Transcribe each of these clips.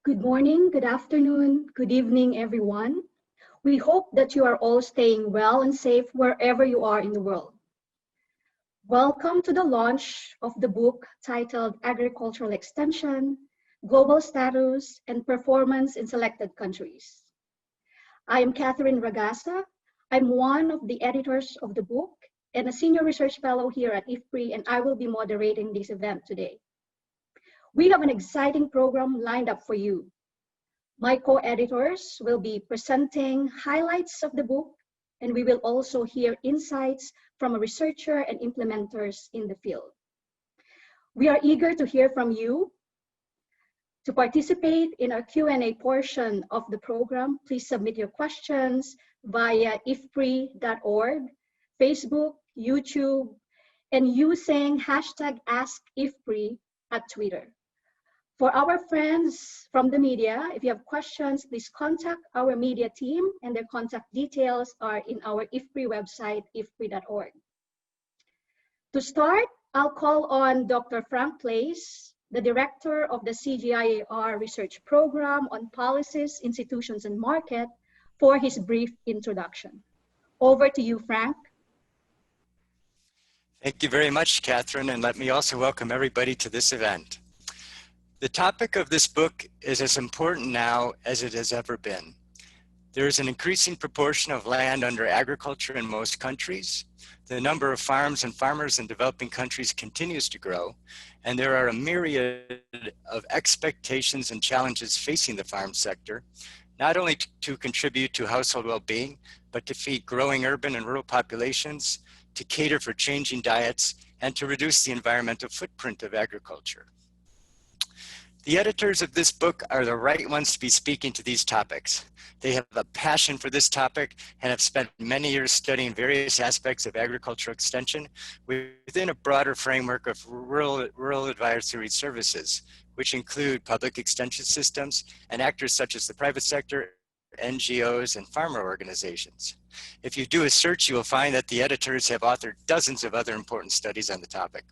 Good morning, good afternoon, good evening, everyone. We hope that you are all staying well and safe wherever you are in the world. Welcome to the launch of the book titled Agricultural Extension, Global Status and Performance in Selected Countries. I am Catherine Ragasa. I'm one of the editors of the book and a senior research fellow here at IFPRI, and I will be moderating this event today. We have an exciting program lined up for you. My co-editors will be presenting highlights of the book, and we will also hear insights from a researcher and implementers in the field. We are eager to hear from you. To participate in our Q&A portion of the program, please submit your questions via ifpri.org, Facebook, YouTube, and using hashtag AskIFPRI at Twitter. For our friends from the media, if you have questions, please contact our media team, and their contact details are in our IFPRI website, ifpri.org. To start, I'll call on Dr. Frank Place, the director of the CGIAR Research Program on Policies, Institutions, and Market, for his brief introduction. Over to you, Frank. Thank you very much, Catherine, and let me also welcome everybody to this event. The topic of this book is as important now as it has ever been. There is an increasing proportion of land under agriculture in most countries. The number of farms and farmers in developing countries continues to grow, and there are a myriad of expectations and challenges facing the farm sector, not only to contribute to household well-being, but to feed growing urban and rural populations, to cater for changing diets, and to reduce the environmental footprint of agriculture. The editors of this book are the right ones to be speaking to these topics. They have a passion for this topic and have spent many years studying various aspects of agricultural extension within a broader framework of rural advisory services, which include public extension systems and actors such as the private sector, NGOs, and farmer organizations. If you do a search, you will find that the editors have authored dozens of other important studies on the topic.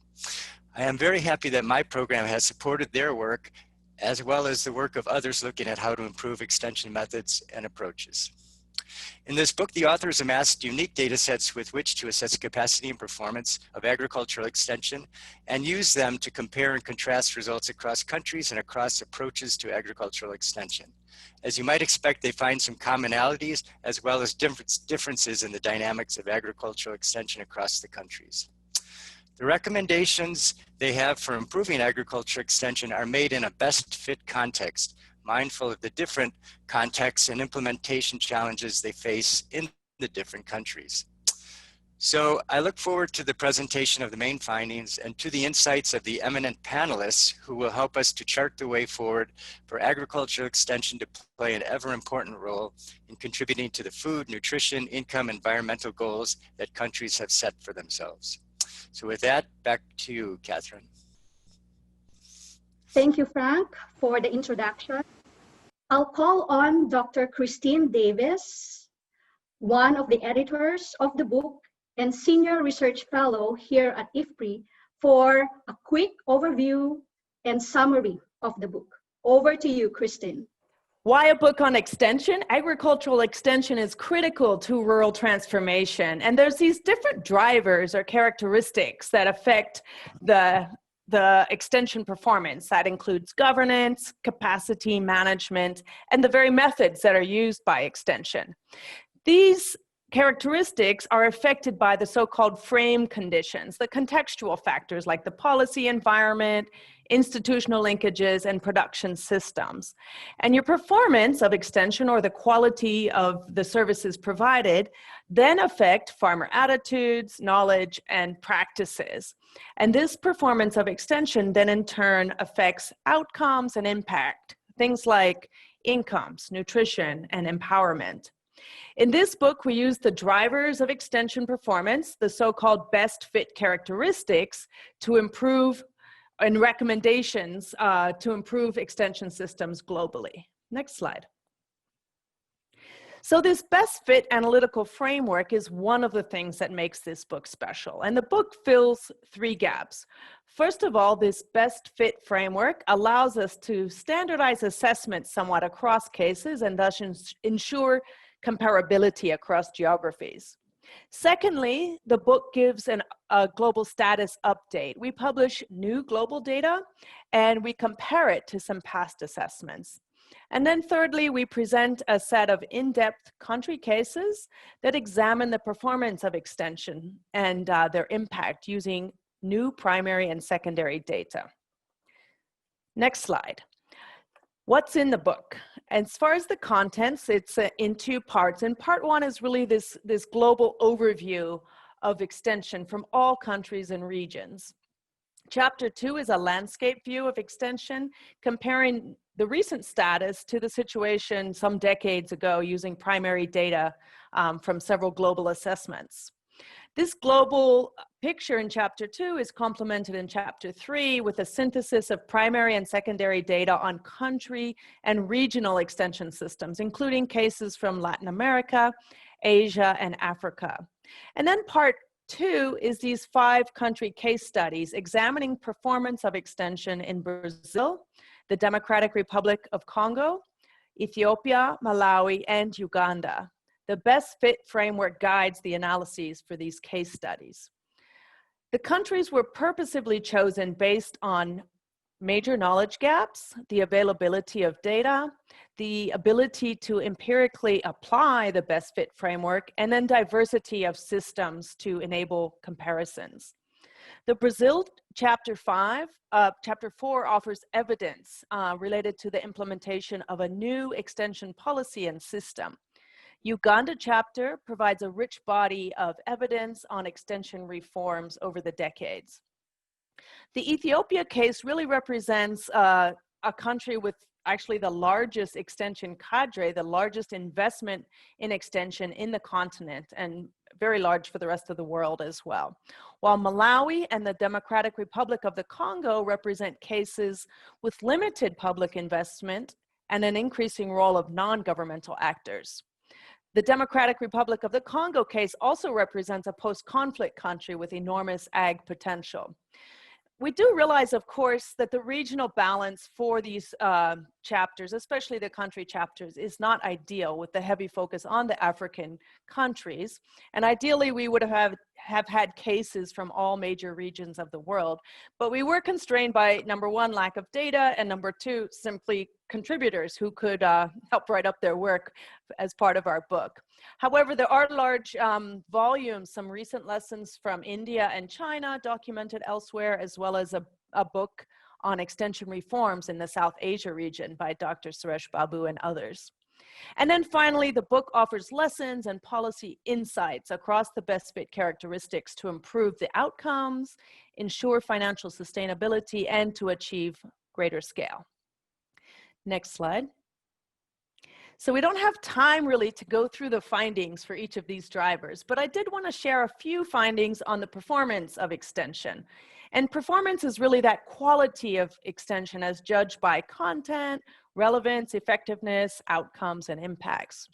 I am very happy that my program has supported their work, as well as the work of others looking at how to improve extension methods and approaches. In this book, the authors amassed unique data sets with which to assess capacity and performance of agricultural extension and use them to compare and contrast results across countries and across approaches to agricultural extension. As you might expect, they find some commonalities as well as differences in the dynamics of agricultural extension across the countries. The recommendations they have for improving agriculture extension are made in a best fit context, mindful of the different contexts and implementation challenges they face in the different countries. So I look forward to the presentation of the main findings and to the insights of the eminent panelists who will help us to chart the way forward for agricultural extension to play an ever important role in contributing to the food, nutrition, income, environmental goals that countries have set for themselves. So with that, back to you, Catherine. Thank you, Frank, for the introduction. I'll call on Dr. Christine Davis, one of the editors of the book and senior research fellow here at IFPRI, for a quick overview and summary of the book. Over to you, Christine. Why a book on extension? Agricultural extension is critical to rural transformation. And there's these different drivers or characteristics that affect the extension performance. That includes governance, capacity management, and the very methods that are used by extension. These characteristics are affected by the so-called frame conditions, the contextual factors like the policy environment, institutional linkages, and production systems. And your performance of extension, or the quality of the services provided, then affect farmer attitudes, knowledge, and practices. And this performance of extension then in turn affects outcomes and impact, things like incomes, nutrition, and empowerment. In this book, we use the drivers of extension performance, the so-called best fit characteristics, to improve and recommendations to improve extension systems globally. Next slide. So this best fit analytical framework is one of the things that makes this book special. And the book fills 3 gaps. First of all, this best fit framework allows us to standardize assessments somewhat across cases and thus ensure comparability across geographies. Secondly, the book gives a global status update. We publish new global data and we compare it to some past assessments. And then thirdly, we present a set of in-depth country cases that examine the performance of extension and their impact using new primary and secondary data. Next slide. What's in the book? As far as the contents, it's in 2 parts. And part 1 is really this global overview of extension from all countries and regions. Chapter 2 is a landscape view of extension, comparing the recent status to the situation some decades ago using primary data from several global assessments. This global picture in Chapter 2 is complemented in Chapter 3 with a synthesis of primary and secondary data on country and regional extension systems, including cases from Latin America, Asia, and Africa. And then part 2 is these 5 country case studies examining performance of extension in Brazil, the Democratic Republic of Congo, Ethiopia, Malawi, and Uganda. The best fit framework guides the analyses for these case studies. The countries were purposefully chosen based on major knowledge gaps, the availability of data, the ability to empirically apply the best fit framework, and then diversity of systems to enable comparisons. The Brazil Chapter 4 offers evidence related to the implementation of a new extension policy and system. Uganda chapter provides a rich body of evidence on extension reforms over the decades. The Ethiopia case really represents a country with actually the largest extension cadre, the largest investment in extension in the continent, and very large for the rest of the world as well. While Malawi and the Democratic Republic of the Congo represent cases with limited public investment and an increasing role of non-governmental actors. The Democratic Republic of the Congo case also represents a post-conflict country with enormous ag potential. We do realize, of course, that the regional balance for these chapters, especially the country chapters, is not ideal with the heavy focus on the African countries. And ideally, we would have had cases from all major regions of the world. But we were constrained by, number 1, lack of data, and number 2, simply contributors who could help write up their work as part of our book. However, there are large volumes, some recent lessons from India and China documented elsewhere, as well as a book on extension reforms in the South Asia region by Dr. Suresh Babu and others. And then finally, the book offers lessons and policy insights across the best fit characteristics to improve the outcomes, ensure financial sustainability, and to achieve greater scale. Next slide. So we don't have time really to go through the findings for each of these drivers, but I did want to share a few findings on the performance of extension. And performance is really that quality of extension as judged by content, relevance, effectiveness, outcomes, and impacts.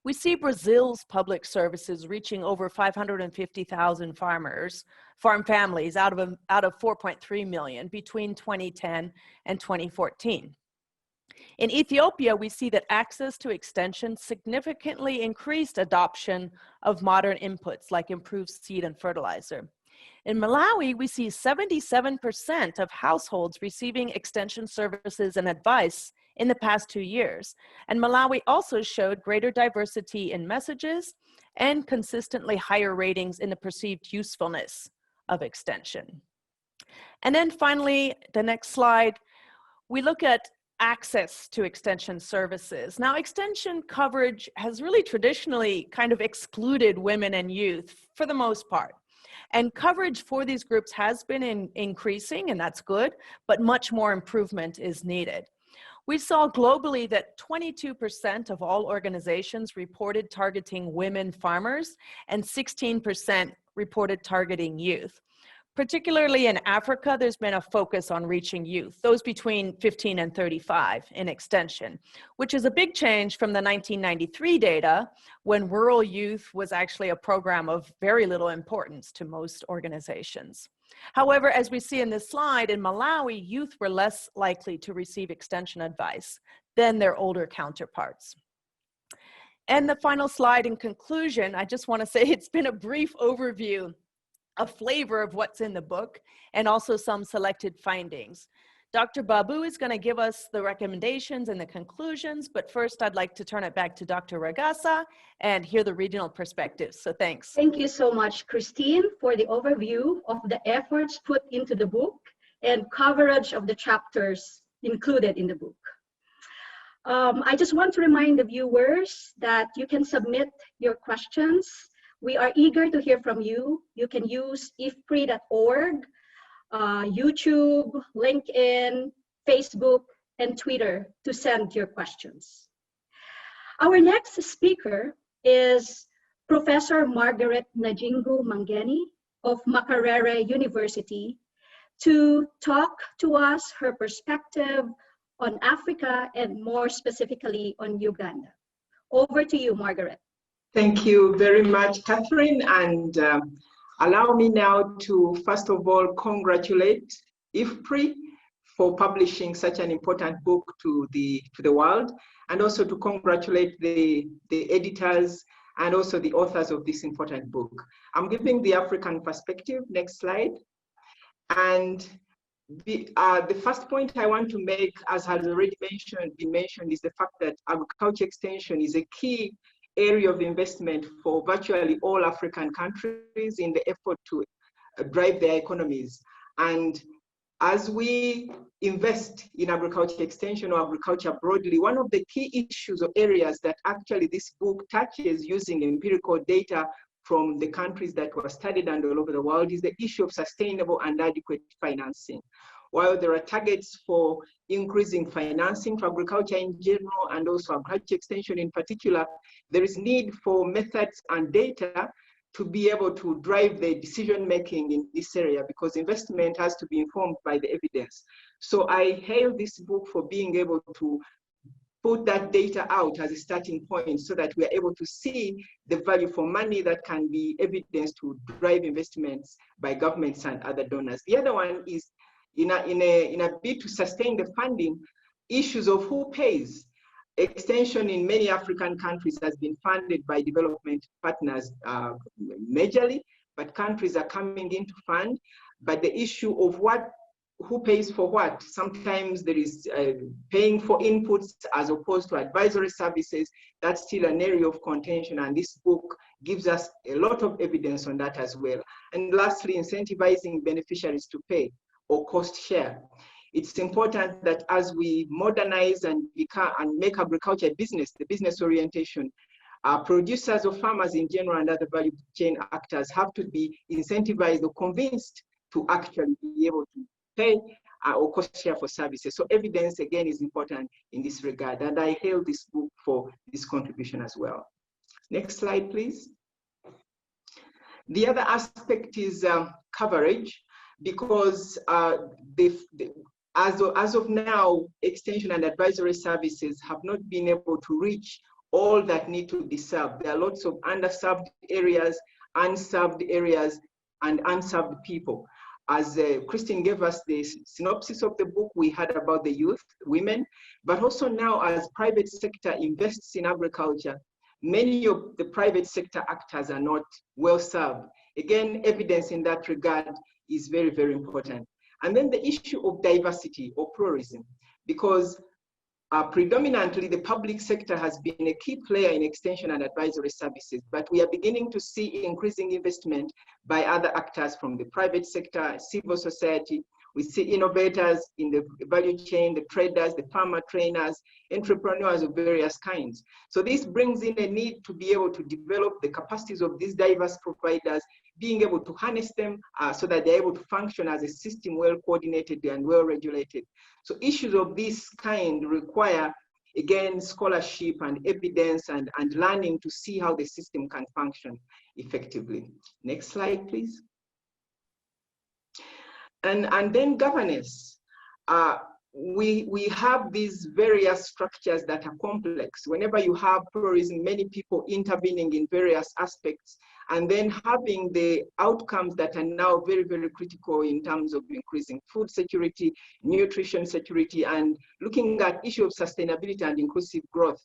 We see Brazil's public services reaching over 550,000 farm families out of 4.3 million between 2010 and 2014. In Ethiopia, we see that access to extension significantly increased adoption of modern inputs like improved seed and fertilizer. In Malawi, we see 77% of households receiving extension services and advice in the past 2 years. And Malawi also showed greater diversity in messages and consistently higher ratings in the perceived usefulness of extension. And then finally, the next slide, we look at access to extension services. Now, extension coverage has really traditionally kind of excluded women and youth for the most part. And coverage for these groups has been increasing, and that's good, but much more improvement is needed. We saw globally that 22% of all organizations reported targeting women farmers, and 16% reported targeting youth. Particularly in Africa, there's been a focus on reaching youth, those between 15 and 35 in extension, which is a big change from the 1993 data when rural youth was actually a program of very little importance to most organizations. However, as we see in this slide, in Malawi, youth were less likely to receive extension advice than their older counterparts. And the final slide in conclusion, I just want to say it's been a brief overview, a flavor of what's in the book, and also some selected findings. Dr. Babu is going to give us the recommendations and the conclusions, but first I'd like to turn it back to Dr. Ragasa and hear the regional perspectives. So thanks. Thank you so much, Christine, for the overview of the efforts put into the book and coverage of the chapters included in the book. I just want to remind the viewers that you can submit your questions. We are eager to hear from you. You can use ifpri.org, YouTube, LinkedIn, Facebook, and Twitter to send your questions. Our next speaker is Professor Margaret Najingu Mangeni of Makerere University to talk to us her perspective on Africa and more specifically on Uganda. Over to you, Margaret. Thank you very much, Catherine, and allow me now to first of all congratulate IFPRI for publishing such an important book to the world, and also to congratulate the editors and also the authors of this important book. I'm giving the African perspective. Next slide. And the first point I want to make, as has already been mentioned, is the fact that agriculture extension is a key area of investment for virtually all African countries in the effort to drive their economies. And as we invest in agriculture extension or agriculture broadly, one of the key issues or areas that actually this book touches using empirical data from the countries that were studied and all over the world is the issue of sustainable and adequate financing. While there are targets for increasing financing for agriculture in general and also agriculture extension in particular, there is need for methods and data to be able to drive the decision-making in this area, because investment has to be informed by the evidence. So I hail this book for being able to put that data out as a starting point so that we are able to see the value for money that can be evidence to drive investments by governments and other donors. The other one is in a bid to sustain the funding, issues of who pays. Extension in many African countries has been funded by development partners majorly, but countries are coming in to fund. But the issue of who pays for what? Sometimes there is paying for inputs as opposed to advisory services. That's still an area of contention, and this book gives us a lot of evidence on that as well. And lastly, incentivizing beneficiaries to pay or cost share. It's important that as we modernize and make agriculture a business, the business orientation, producers or farmers in general and other value chain actors have to be incentivized or convinced to actually be able to pay or cost share for services. So evidence, again, is important in this regard. And I hail this book for this contribution as well. Next slide, please. The other aspect is coverage, because as of now, extension and advisory services have not been able to reach all that need to be served. There are lots of underserved areas, unserved areas, and unserved people. As Christine gave us the synopsis of the book, we heard about the youth, women, but also now as private sector invests in agriculture, many of the private sector actors are not well served. Again, evidence in that regard is very, very important. And then the issue of diversity or pluralism, because predominantly the public sector has been a key player in extension and advisory services, but we are beginning to see increasing investment by other actors from the private sector, civil society. We see innovators in the value chain, the traders, the farmer trainers, entrepreneurs of various kinds. So this brings in a need to be able to develop the capacities of these diverse providers, being able to harness them so that they're able to function as a system well coordinated and well regulated. So issues of this kind require, again, scholarship and evidence and learning to see how the system can function effectively. Next slide, please. And then governance. We have these various structures that are complex. Whenever you have tourism, many people intervening in various aspects, and then having the outcomes that are now very, very critical in terms of increasing food security, nutrition security, and looking at issue of sustainability and inclusive growth.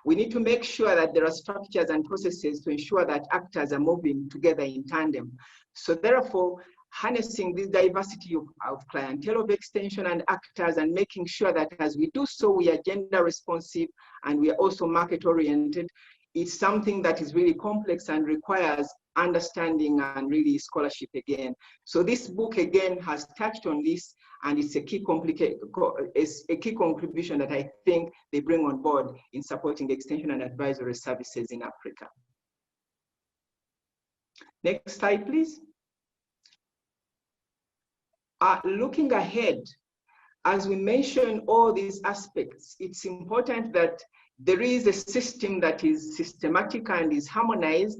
We need to make sure that there are structures and processes to ensure that actors are moving together in tandem. So therefore, harnessing this diversity of clientele of extension and actors, and making sure that as we do so, we are gender responsive and we are also market oriented. It's something that is really complex and requires understanding and really scholarship again. So this book again has touched on this, and it's a key contribution that I think they bring on board in supporting extension and advisory services in Africa. Next slide, please. Looking ahead, as we mention all these aspects, it's important that there is a system that is systematic and is harmonized,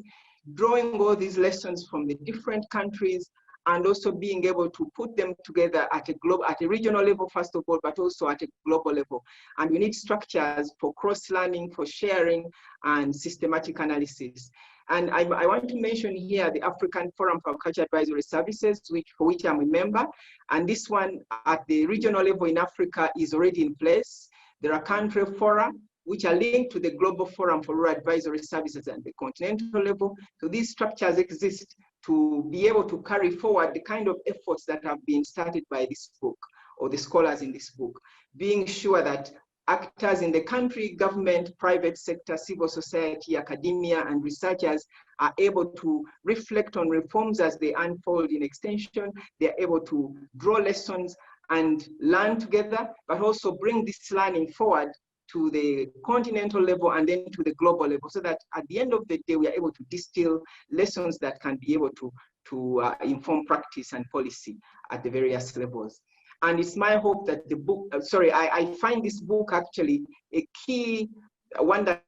drawing all these lessons from the different countries, and also being able to put them together at a regional level, first of all, but also at a global level. And we need structures for cross-learning, for sharing, and systematic analysis. And I want to mention here the African Forum for Culture Advisory Services, for which I'm a member. And this one at the regional level in Africa is already in place. There are country fora, which are linked to the Global Forum for Rural Advisory Services at the continental level. So these structures exist to be able to carry forward the kind of efforts that have been started by this book, or the scholars in this book, being sure that actors in the country, government, private sector, civil society, academia, and researchers are able to reflect on reforms as they unfold in extension. They're able to draw lessons and learn together, but also bring this learning forward to the continental level and then to the global level, so that at the end of the day, we are able to distill lessons that can be able to inform practice and policy at the various levels. And it's my hope that the book, I find this book actually a key one that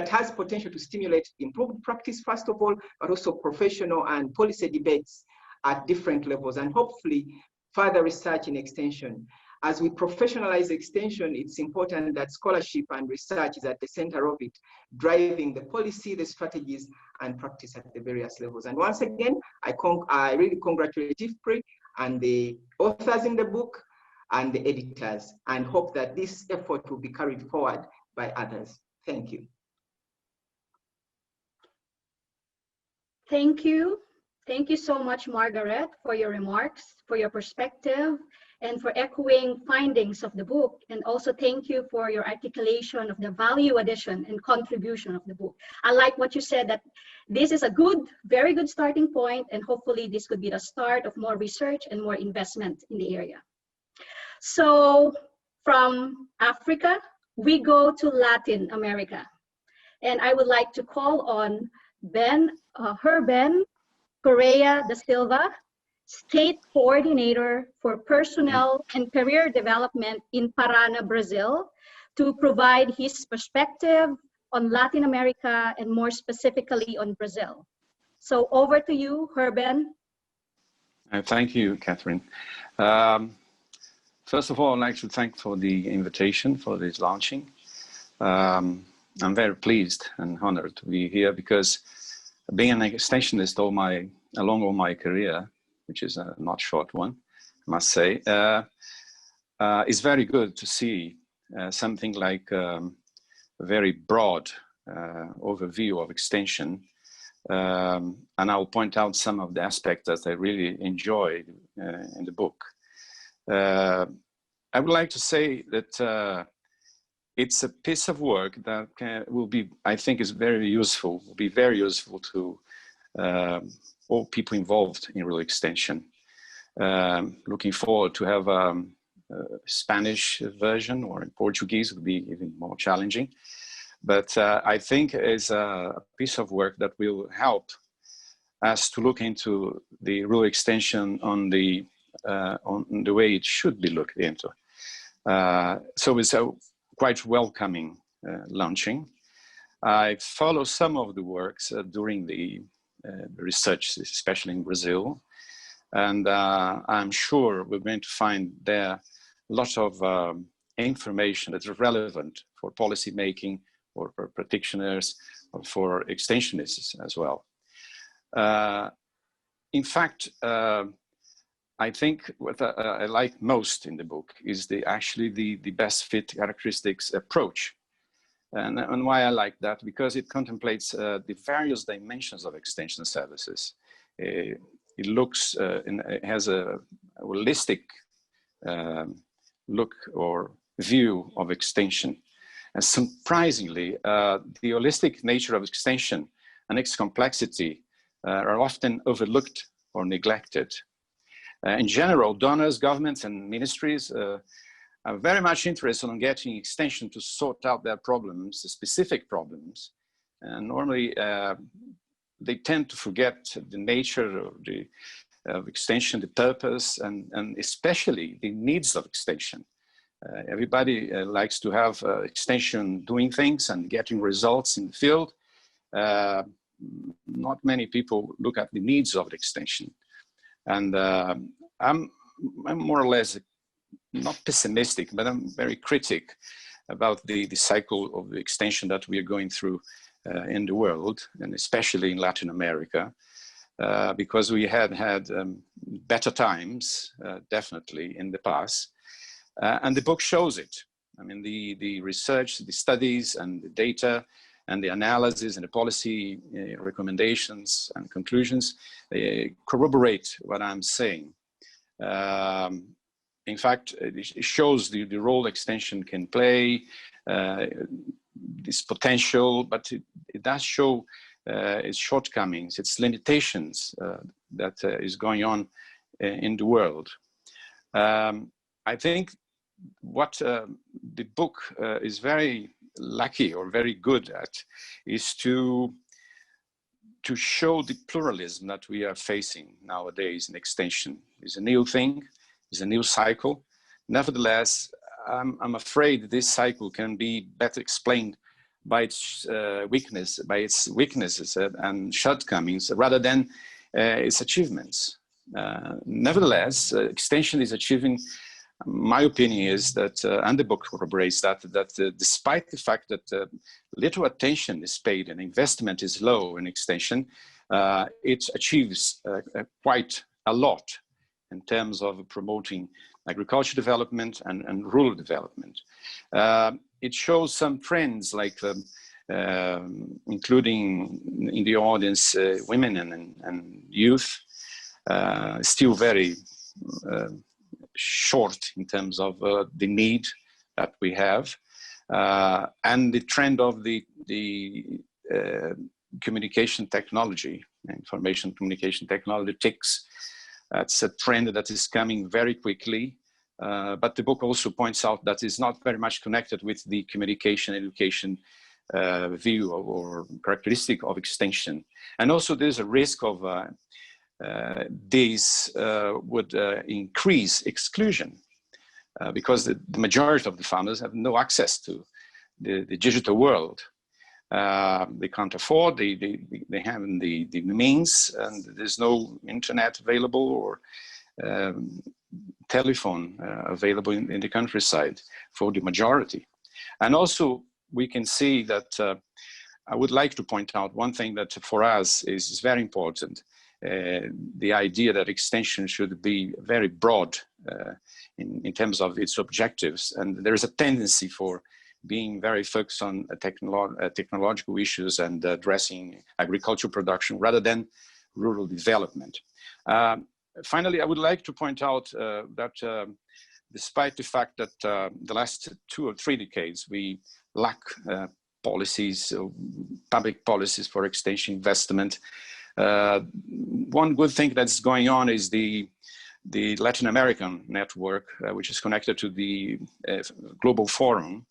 has potential to stimulate improved practice, first of all, but also professional and policy debates at different levels, and hopefully further research in extension. As we professionalize extension, it's important that scholarship and research is at the center of it, driving the policy, the strategies, and practice at the various levels. And once again, I really congratulate IFPRI and the authors in the book and the editors, and hope that this effort will be carried forward by others. Thank you. Thank you. Thank you so much, Margaret, for your remarks, for your perspective, and for echoing findings of the book. And also thank you for your articulation of the value addition and contribution of the book. I like what you said, that this is a very good starting point, and hopefully this could be the start of more research and more investment in the area. So from Africa, we go to Latin America. And I would like to call on Herben Correa da Silva, State Coordinator for Personnel and Career Development in Parana, Brazil, to provide his perspective on Latin America and more specifically on Brazil. So over to you, Herben. Thank you, Catherine. First of all, I'd like to thank for the invitation for this launching. I'm very pleased and honored to be here, because being an extensionist along all my career, which is a not short one, I must say, it's very good to see something like a very broad overview of extension. And I'll point out some of the aspects that I really enjoyed in the book. I would like to say that it's a piece of work that I think is very useful, will be very useful to all people involved in rural extension. Looking forward to have a Spanish version, or in Portuguese would be even more challenging. But I think it's a piece of work that will help us to look into the rural extension on the way it should be looked into. So it's a quite welcoming launching. I follow some of the works during the research, especially in Brazil. And I'm sure we're going to find there a lot of information that's relevant for policy making, or for practitioners, or for extensionists as well. In fact, I think what I like most in the book is actually the best fit characteristics approach. And why I like that, because it contemplates the various dimensions of extension services. It looks and it has a holistic look or view of extension. And surprisingly, the holistic nature of extension and its complexity are often overlooked or neglected. In general, donors, governments, and ministries are very much interested in getting extension to sort out their problems, specific problems. And normally, they tend to forget the nature of the extension, the purpose, and especially the needs of extension. Everybody likes to have extension doing things and getting results in the field. Not many people look at the needs of the extension. And I'm more or less not pessimistic, but I'm very critic about the cycle of the extension that we are going through in the world, and especially in Latin America, because we had better times, definitely, in the past. And the book shows it. I mean, the research, the studies, and the data, and the analysis, and the policy recommendations and conclusions, they corroborate what I'm saying. In fact, it shows the role extension can play, this potential, but it does show its shortcomings, its limitations that is going on in the world. I think what the book is very lucky or very good at is to show the pluralism that we are facing nowadays in extension. It's a new thing, it's a new cycle. Nevertheless, I'm afraid this cycle can be better explained by its weaknesses and shortcomings rather than its achievements. Nevertheless, extension is achieving. My opinion is that, and the book corroborates that despite the fact that little attention is paid and investment is low in extension, it achieves quite a lot in terms of promoting agriculture development and rural development. It shows some trends like including in the audience women and youth, still very short in terms of the need that we have, and the trend of the communication technology, information communication technology, TICs. That's a trend that is coming very quickly, but the book also points out that it's not very much connected with the communication education view or characteristic of extension. And also there's a risk of these would increase exclusion because the majority of the farmers have no access to the digital world. They can't afford, they haven't the means, and there's no internet available or telephone available in the countryside for the majority. And also we can see that I would like to point out one thing that for us is very important. The idea that extension should be very broad in terms of its objectives. And there is a tendency for being very focused on technological issues and addressing agricultural production rather than rural development. Finally, I would like to point out that despite the fact that the last 2 or 3 decades, we lack policies, public policies for extension investment. One good thing that's going on is the Latin American network, which is connected to the Global Forum,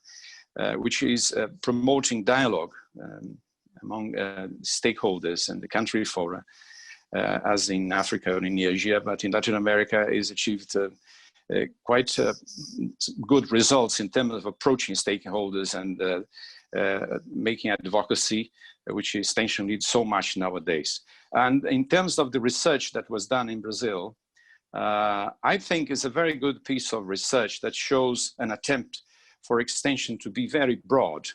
which is promoting dialogue among stakeholders and the country fora, as in Africa or in Asia, but in Latin America is achieved quite good results in terms of approaching stakeholders and making advocacy, which extension needs so much nowadays. And in terms of the research that was done in Brazil, I think is a very good piece of research that shows an attempt for extension to be very broad,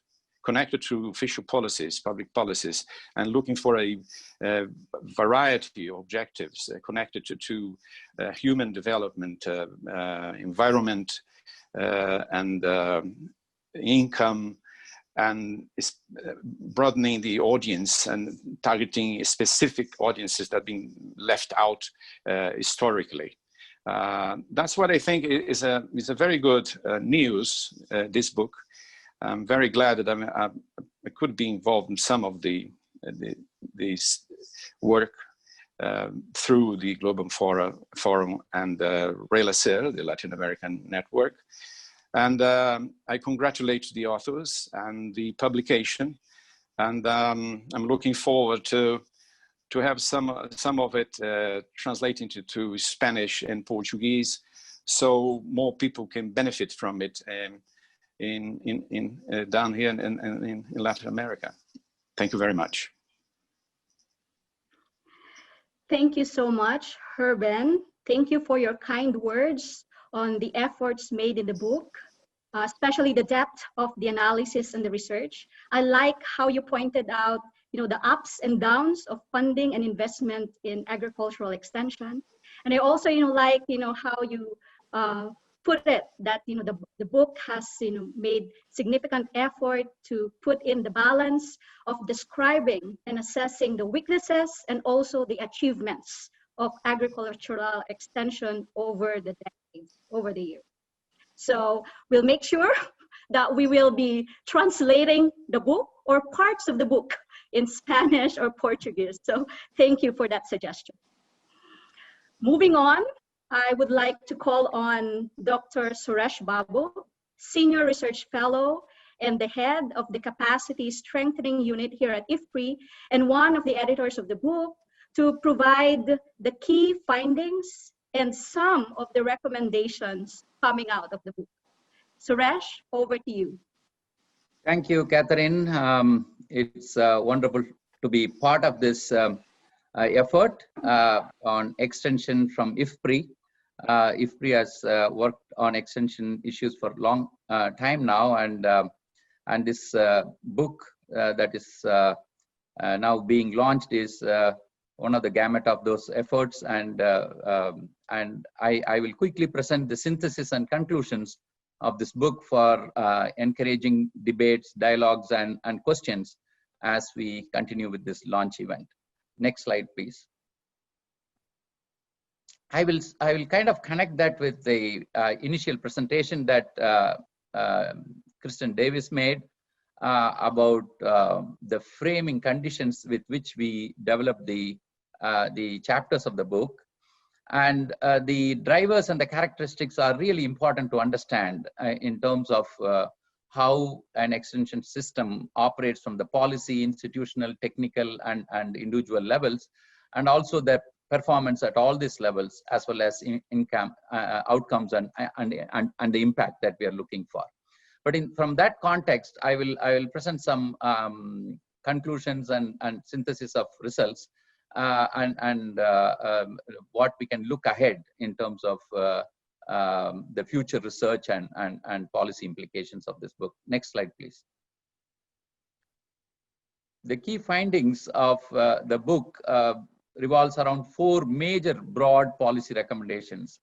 connected to official policies, public policies, and looking for a variety of objectives connected to human development, environment, and income, and broadening the audience and targeting specific audiences that have been left out historically. That's what I think is a very good news, this book. I'm very glad that I could be involved in some of this work through the Global Forum and RELACER, the Latin American network. And I congratulate the authors and the publication. And I'm looking forward to have some of it translated into Spanish and Portuguese, so more people can benefit from it down here in Latin America. Thank you very much. Thank you so much, Herben. Thank you for your kind words on the efforts made in the book, especially the depth of the analysis and the research. I like how you pointed out, the ups and downs of funding and investment in agricultural extension. And I also, like, how you put it, that, the book has, made significant effort to put in the balance of describing and assessing the weaknesses and also the achievements of agricultural extension over the decades, over the years. So we'll make sure that we will be translating the book or parts of the book in Spanish or Portuguese. So thank you for that suggestion. Moving on, I would like to call on Dr. Suresh Babu, Senior Research Fellow and the head of the Capacity Strengthening Unit here at IFPRI, and one of the editors of the book, to provide the key findings and some of the recommendations coming out of the book. Suresh, over to you. Thank you, Catherine. It's wonderful to be part of this effort on extension from IFPRI. IFPRI has worked on extension issues for a long time now, and this book that is now being launched is one of the gamut of those efforts, and I will quickly present the synthesis and conclusions of this book for encouraging debates, dialogues, and questions as we continue with this launch event. Next slide, please. I will kind of connect that with the initial presentation that Kristen Davis made about the framing conditions with which we developed the chapters of the book. And the drivers and the characteristics are really important to understand in terms of how an extension system operates from the policy, institutional, technical, and individual levels, and also the performance at all these levels, as well as income, outcomes, and the impact that we are looking for. But from that context, I will present some conclusions and synthesis of results, and what we can look ahead in terms of the future research and policy implications of this book. Next slide, please. The key findings of the book revolves around 4 major broad policy recommendations.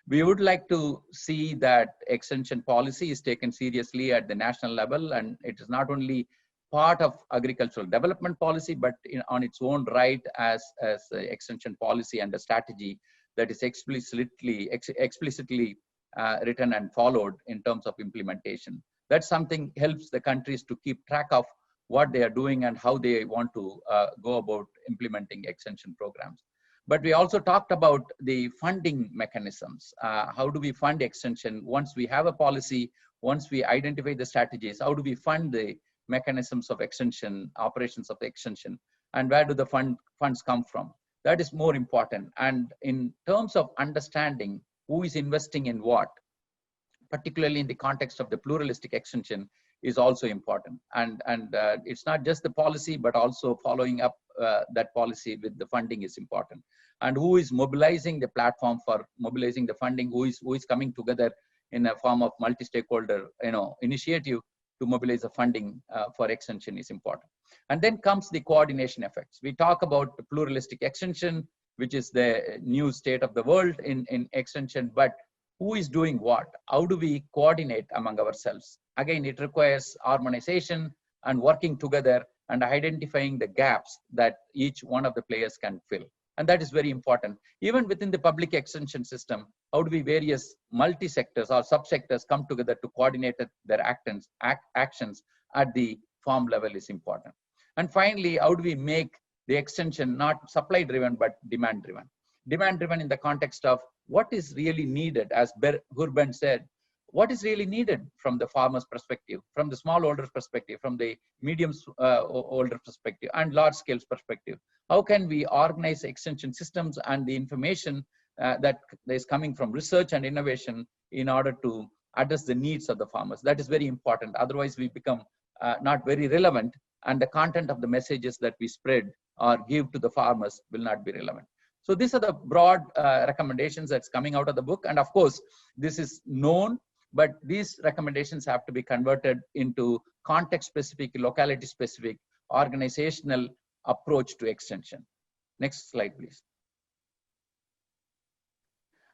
We would like to see that extension policy is taken seriously at the national level, and it is not only part of agricultural development policy, but on its own right as extension policy and a strategy that is explicitly written and followed in terms of implementation. That's something helps the countries to keep track of what they are doing and how they want to go about implementing extension programs. But we also talked about the funding mechanisms. How do we fund extension? Once we have a policy, once we identify the strategies, how do we fund the mechanisms of extension, operations of the extension, and where do the funds come from? That is more important. And in terms of understanding who is investing in what, particularly in the context of the pluralistic extension, is also important. And it's not just the policy, but also following up that policy with the funding is important. And who is mobilizing the platform for mobilizing the funding, who is coming together in a form of multi-stakeholder initiative to mobilize the funding for extension is important. And then comes the coordination effects. We talk about the pluralistic extension, which is the new state of the world in extension, but who is doing what? How do we coordinate among ourselves? Again, it requires harmonization and working together and identifying the gaps that each one of the players can fill. And that is very important. Even within the public extension system, how do we various multi-sectors or sub-sectors come together to coordinate their actions at the farm level is important. And finally, how do we make the extension not supply-driven, but demand-driven? Demand-driven in the context of what is really needed, as Hurban said, what is really needed from the farmer's perspective, from the smallholder's perspective, from the medium holder perspective, and large scale perspective. How can we organize extension systems and the information that is coming from research and innovation in order to address the needs of the farmers? That is very important. Otherwise, we become not very relevant, and the content of the messages that we spread or give to the farmers will not be relevant. So these are the broad recommendations that's coming out of the book. And of course, this is known, but these recommendations have to be converted into context-specific, locality-specific, organizational approach to extension. Next slide, please.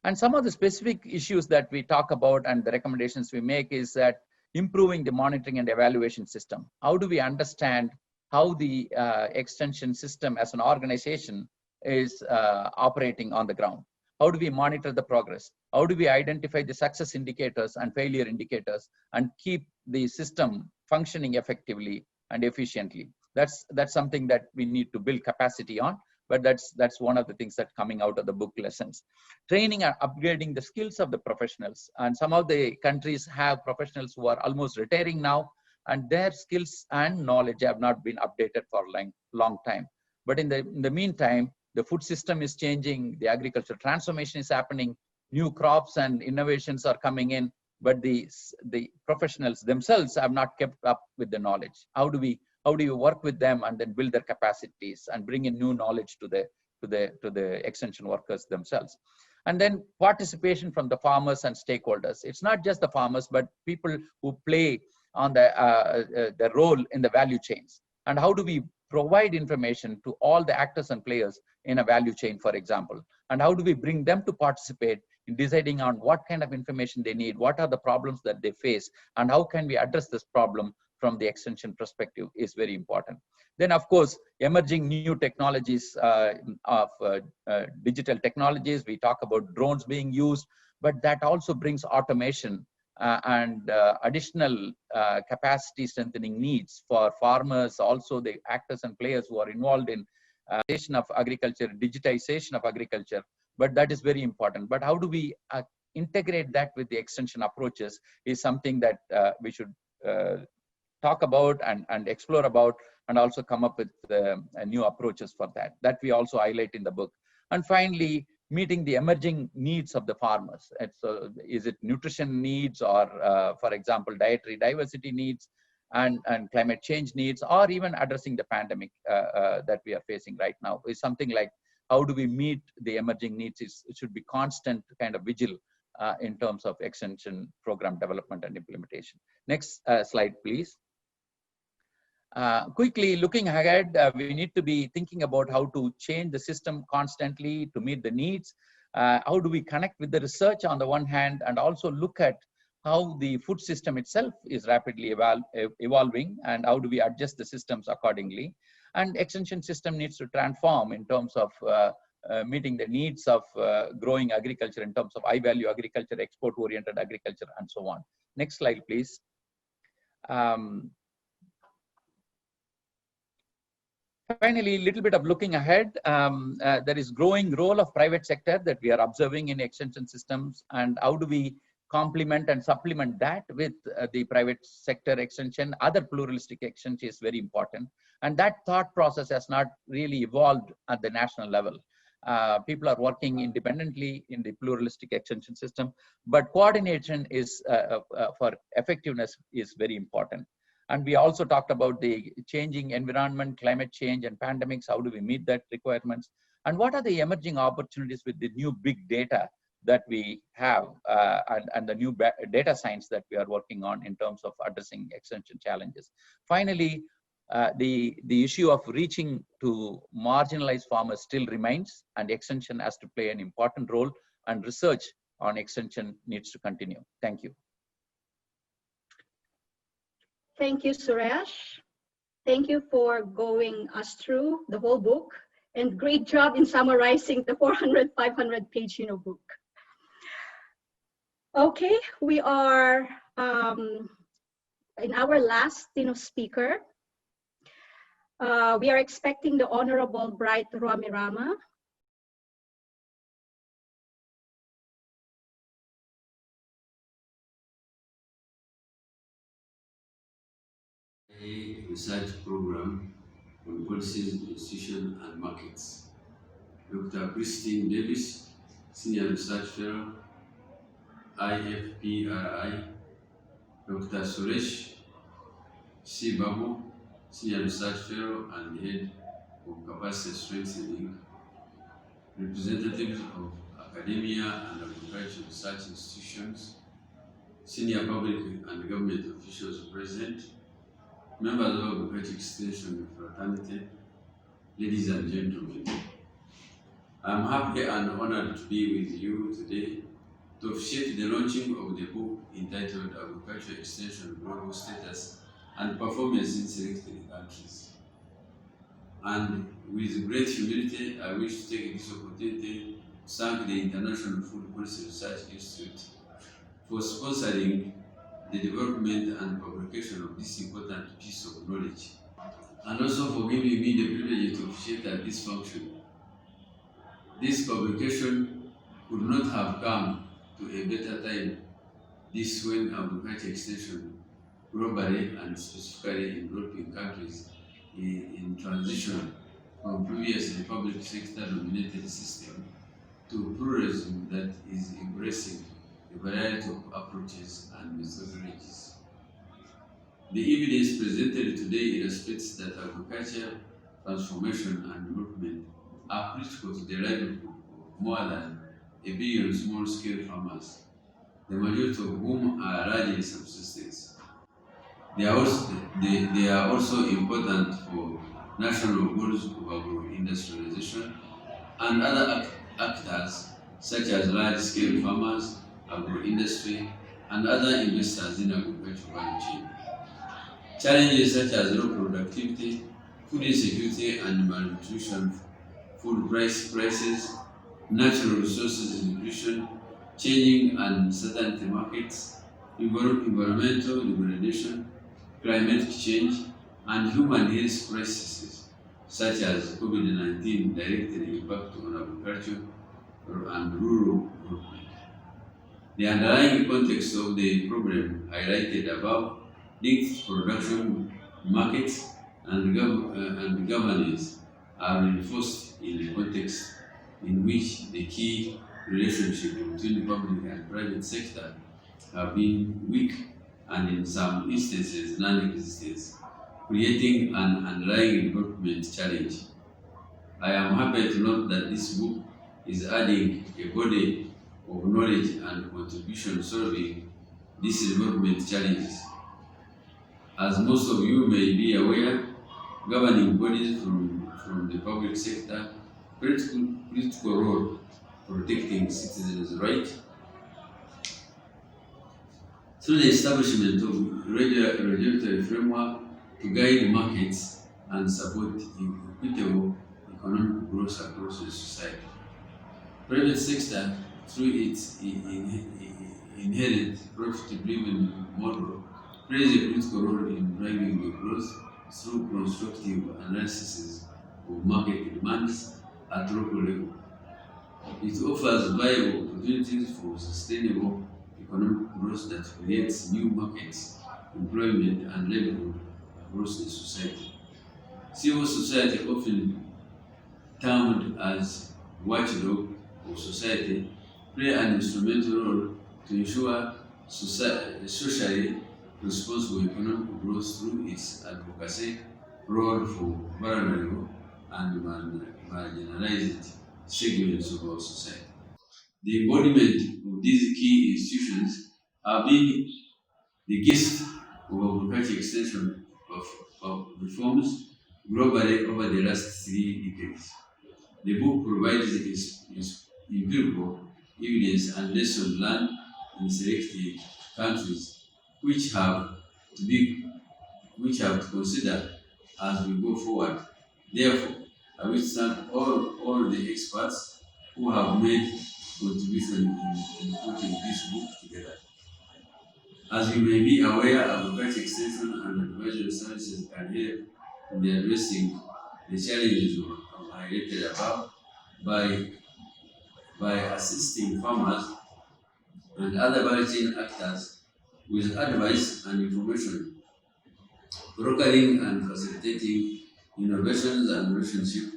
And some of the specific issues that we talk about and the recommendations we make is that improving the monitoring and evaluation system. How do we understand how the extension system as an organization is operating on the ground? How do we monitor the progress? How do we identify the success indicators and failure indicators and keep the system functioning effectively and efficiently? That's something that we need to build capacity on, but that's one of the things that's coming out of the book lessons. Training and upgrading the skills of the professionals. And some of the countries have professionals who are almost retiring now, and their skills and knowledge have not been updated for a long time. But in the meantime, the food system is changing, the agricultural transformation is happening, new crops and innovations are coming in, but the professionals themselves have not kept up with the knowledge. How do you work with them and then build their capacities and bring in new knowledge to the extension workers themselves? And then participation from the farmers and stakeholders. It's not just the farmers, but people who play on the role in the value chains. And how do we provide information to all the actors and players in a value chain, for example? And how do we bring them to participate in deciding on what kind of information they need, what are the problems that they face, and how can we address this problem from the extension perspective is very important. Then, of course, emerging new technologies of digital technologies. We talk about drones being used, but that also brings automation and additional capacity strengthening needs for farmers, also the actors and players who are involved in of agriculture, digitization of agriculture. But that is very important. But how do we integrate that with the extension approaches is something that we should talk about and explore about, and also come up with new approaches for that. That we also highlight in the book. And finally, meeting the emerging needs of the farmers. Is it nutrition needs, or for example, dietary diversity needs, and climate change needs, or even addressing the pandemic that we are facing right now? Is something like, how do we meet the emerging needs? It should be constant kind of vigil in terms of extension program development and implementation. Next slide, please. Quickly looking ahead, we need to be thinking about how to change the system constantly to meet the needs. How do we connect with the research on the one hand, and also look at how the food system itself is rapidly evolving, and how do we adjust the systems accordingly. And extension system needs to transform in terms of meeting the needs of growing agriculture in terms of high value agriculture, export oriented agriculture, and so on. Next slide, please. Finally, a little bit of looking ahead. There is growing role of private sector that we are observing in extension systems, and how do we complement and supplement that with the private sector extension. Other pluralistic extension is very important, and that thought process has not really evolved at the national level. People are working independently in the pluralistic extension system, but coordination is for effectiveness is very important. And we also talked about the changing environment, climate change, and pandemics. How do we meet that requirements? And what are the emerging opportunities with the new big data that we have and the new data science that we are working on in terms of addressing extension challenges? Finally, the issue of reaching to marginalized farmers still remains, and extension has to play an important role, and research on extension needs to continue. Thank you. Thank you, Suresh. Thank you for going us through the whole book, and great job in summarizing the 400, 500 page book. Okay, we are in our last speaker. We are expecting the Honorable Bright Ramirama. A research program on policies, institutions, and markets. Dr. Christine Davis, Senior Research Fellow, IFPRI. Dr. Suresh C. Babu, Senior Research Fellow and Head of Capacity Strengthening. Representatives of academia and agricultural research institutions, senior public and government officials present, members of Agriculture Extension Fraternity, ladies and gentlemen. I'm happy and honored to be with you today to officiate the launching of the book entitled Agriculture Extension Global Status and Performance in Selected Countries. And with great humility, I wish to take this opportunity to thank the International Food Policy Research Institute for sponsoring the development and publication of this important piece of knowledge, and also for giving me the privilege to officiate at this function. This publication could not have come to a better time, this when agriculture extension globally and specifically in developing countries in transition from previously public sector dominated system to pluralism that is embracing a variety of approaches and methodologies. The evidence presented today illustrates that agriculture transformation and development are critical to the livelihood of more than 1 billion small-scale farmers, the majority of whom are largely subsistence. They are also important for national goals of agro-industrialization and other actors such as large-scale farmers, agro-industry, and other investors in agricultural value chain. Challenges such as low productivity, food insecurity and malnutrition, food prices, natural resources depletion, changing and uncertainty markets, environmental degradation, climate change, and human health crises such as COVID-19 directly impact on agriculture and rural development. The underlying context of the problem highlighted above linked production, markets, and governance are reinforced in a context in which the key relationship between the public and private sector have been weak and in some instances non-existent, creating an underlying development challenge. I am happy to note that this book is adding a body of knowledge and contribution solving these development challenges. As most of you may be aware, governing bodies from the public sector play a critical role protecting citizens' rights through the establishment of regulatory framework to guide markets and support equitable economic growth across the society. Private sector, through its inherent profit-driven model, plays a critical role in driving the growth through constructive analysis of market demands at local level. It offers viable opportunities for sustainable economic growth that creates new markets, employment, and livelihood across the society. Civil society, often termed as watchdog of society, play an instrumental role to ensure socially responsible economic growth through its advocacy role for vulnerable and marginalized segments of our society. The embodiment of these key institutions have been the gist of agriculture extension of reforms globally over the last 3 decades. The book provides empirical evidence and lessons learned in selected countries which have to be to consider as we go forward. Therefore, I wish to thank all the experts who have made contribution in putting this book together. As you may be aware, agriculture extension and advisory services are here in the addressing the challenges highlighted above by assisting farmers and other value chain actors with advice and information, brokering and facilitating innovations and relationship,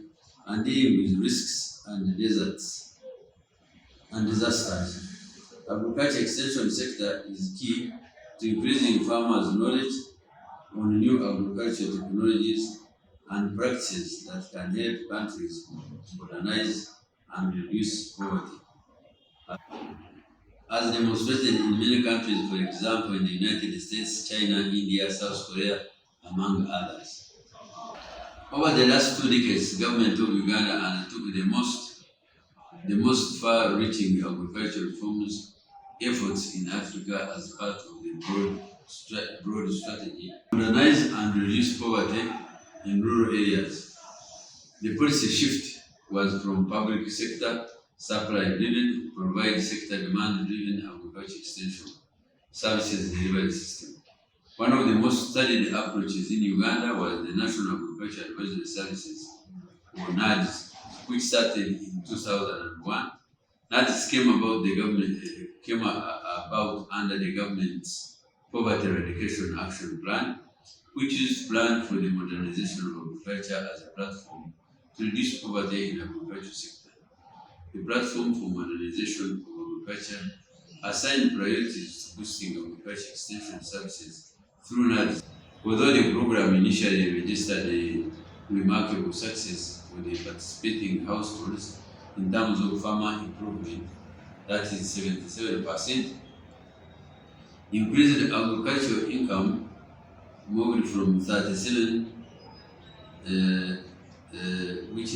and dealing with risks and disasters. Agriculture extension sector is key to increasing farmers' knowledge on new agriculture technologies and practices that can help countries modernize and reduce poverty. As demonstrated in many countries, for example, in the United States, China, India, South Korea, among others. Over the last 2 decades, the government of Uganda undertook the most far-reaching agricultural reforms efforts in Africa as part of the broad strategy to modernize and reduce poverty in rural areas. The policy shift was from public sector supply-driven to private sector demand-driven agriculture extension services delivery system. One of the most studied approaches in Uganda was the National Agriculture Advisory Services, or NADS, which started in 2001. NADS came about under the government's Poverty Eradication Action Plan, which is planned for the modernization of agriculture as a platform to reduce poverty in the agriculture sector. The platform for modernization of agriculture assigned priorities to boosting agriculture extension services through NADS. Although the program initially registered a remarkable success for the participating households in terms of farmer improvement, that is 77%, increased agricultural income moved from 37, which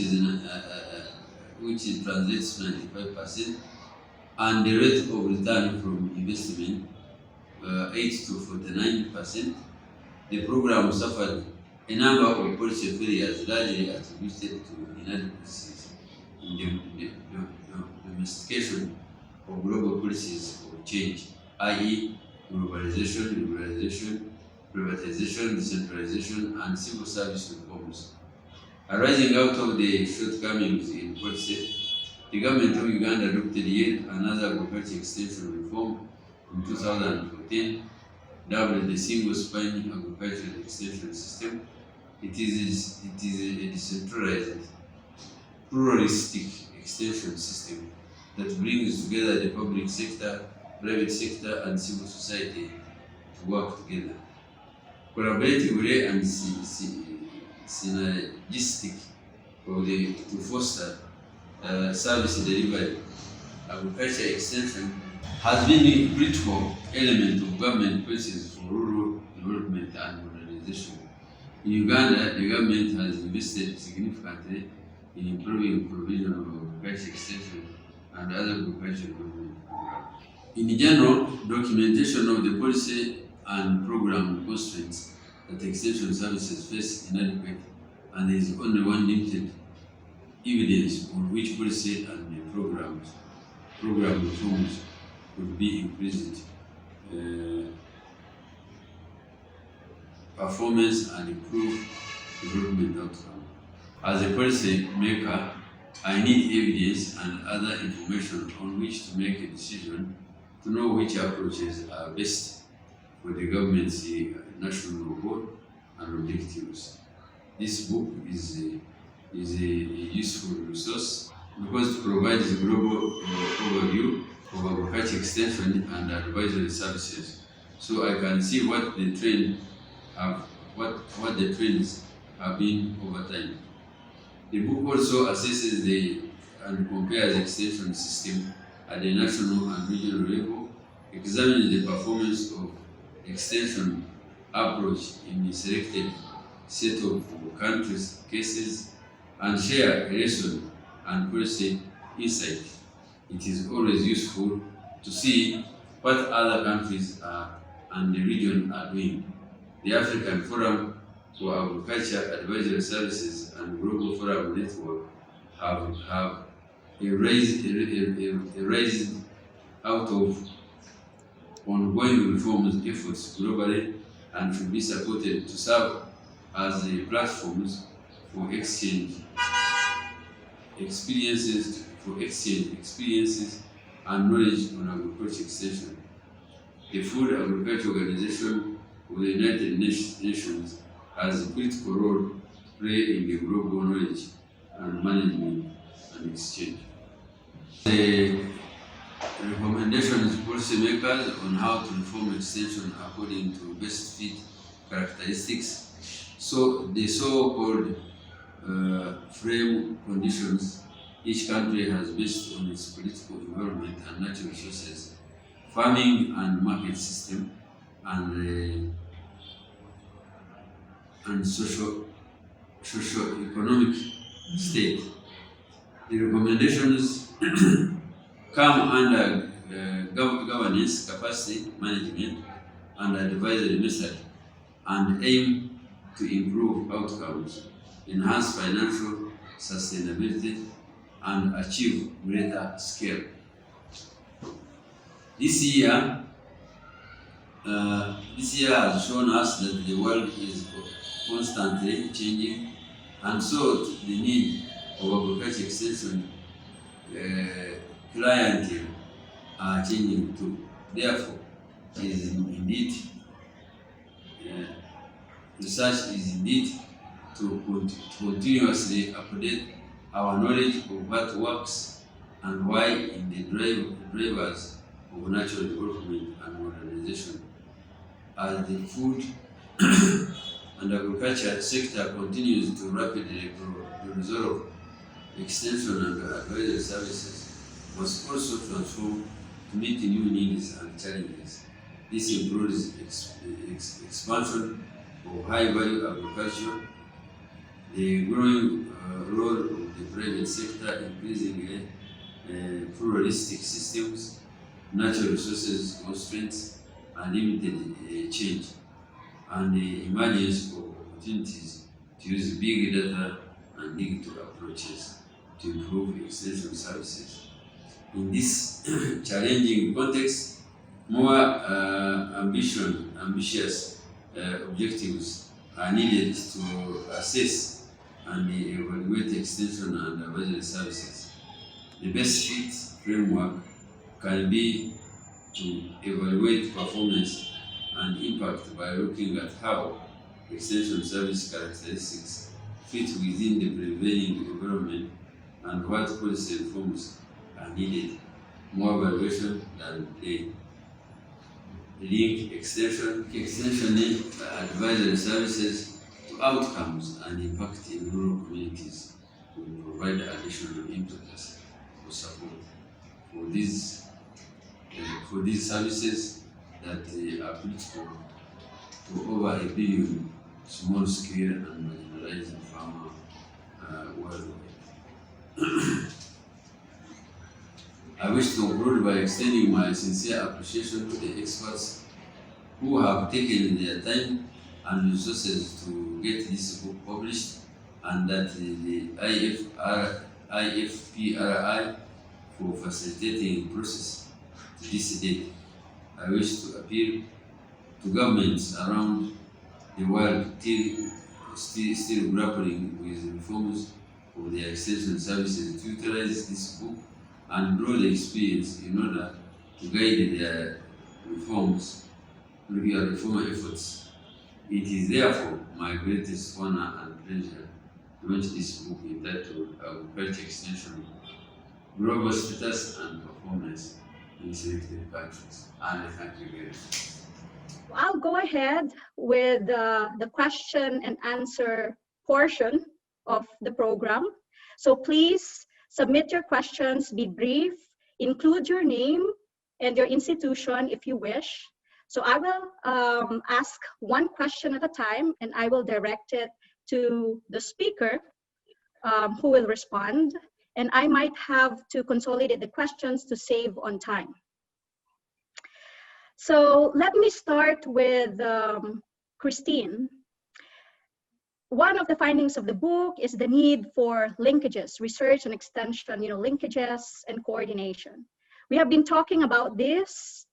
translates 95%, and the rate of return from investment 8 to 49%. The program suffered a number of policy failures largely attributed to inadequacies in the domestication of global policies of change, i.e., globalization, liberalization, privatization, decentralization, and civil service reforms. Arising out of the shortcomings in policy, the government of Uganda adopted yet another agriculture extension reform in 2014, dubbed the single spine agricultural extension system. It is a decentralized, pluralistic extension system that brings together the public sector, private sector, and civil society to work together collaboratively and synergistic to foster service delivery. Agriculture extension has been a critical element of government policies for rural development and modernization. In Uganda, the government has invested significantly in improving provision of agriculture extension and other agriculture development programs. In general, documentation of the policy and program constraints that extension services face inadequate, and there is only one limited evidence on which policy and the program reforms could be increased performance and improve development outcome. As a policy maker, I need evidence and other information on which to make a decision to know which approaches are best for the government's national goal and objectives. This book is a useful resource because it provides a global overview of agriculture extension and advisory services so I can see what the trend what the trends have been over time. The book also assesses and compares extension system at the national and regional level, examining the performance of extension approach in the selected set of countries' cases, and share a lesson and policy insight. It is always useful to see what other countries and the region are doing. The African Forum for Agriculture Advisory Services and Global Forum Network have raised out of ongoing reforms efforts globally and should be supported to serve as the platforms for exchange experiences and knowledge on agriculture extension. The Food and Agriculture Organization of the United Nations has a critical role to play in the global knowledge and management and exchange. The recommendations policymakers on how to reform extension according to best fit characteristics. So the so-called frame conditions each country has based on its political environment and natural resources, farming and market system, and socio-economic state. The recommendations come under governance, capacity management, and advisory method, and aim to improve outcomes, enhance financial sustainability, and achieve greater scale. This year has shown us that the world is constantly changing, and so the need of agriculture extension clientele are changing too. Therefore, research is indeed to continuously update our knowledge of what works and why in the drivers of natural development and modernization. As the food and agriculture sector continues to rapidly resolve, extension and advisory services must also transform to meet new needs and challenges. This includes expansion of high-value agriculture, the growing role of the private sector, increasingly pluralistic systems, natural resources constraints, and limited change, and the emergence of opportunities to use big data and digital approaches to improve extension services. In this challenging context, more ambitious objectives are needed to assess and evaluate extension and advisory services. The best fit framework can be to evaluate performance and impact by looking at how extension service characteristics fit within the prevailing environment and what policy reforms are needed. More evaluation than the link extension advisory services to outcomes and impact in rural communities will provide additional impetus for support for these services that are critical to over 1 billion small-scale and marginalized farmers worldwide. I wish to conclude by extending my sincere appreciation to the experts who have taken their time and resources to get this book published, and that the IFPRI for facilitating the process to this date. I wish to appeal to governments around the world still grappling with reforms of their extension services to utilize this book and draw the experience in order to guide their reform efforts. It is therefore my greatest honor and pleasure to launch this book entitled Agriculture Extension, Global Status and Performance in Selected Countries. And I thank you very much. I'll go ahead with the question and answer portion of the program. So please submit your questions, be brief, include your name and your institution if you wish. So I will ask one question at a time, and I will direct it to the speaker who will respond. And I might have to consolidate the questions to save on time. So let me start with Christine. One of the findings of the book is the need for linkages, research and extension, linkages and coordination. We have been talking about this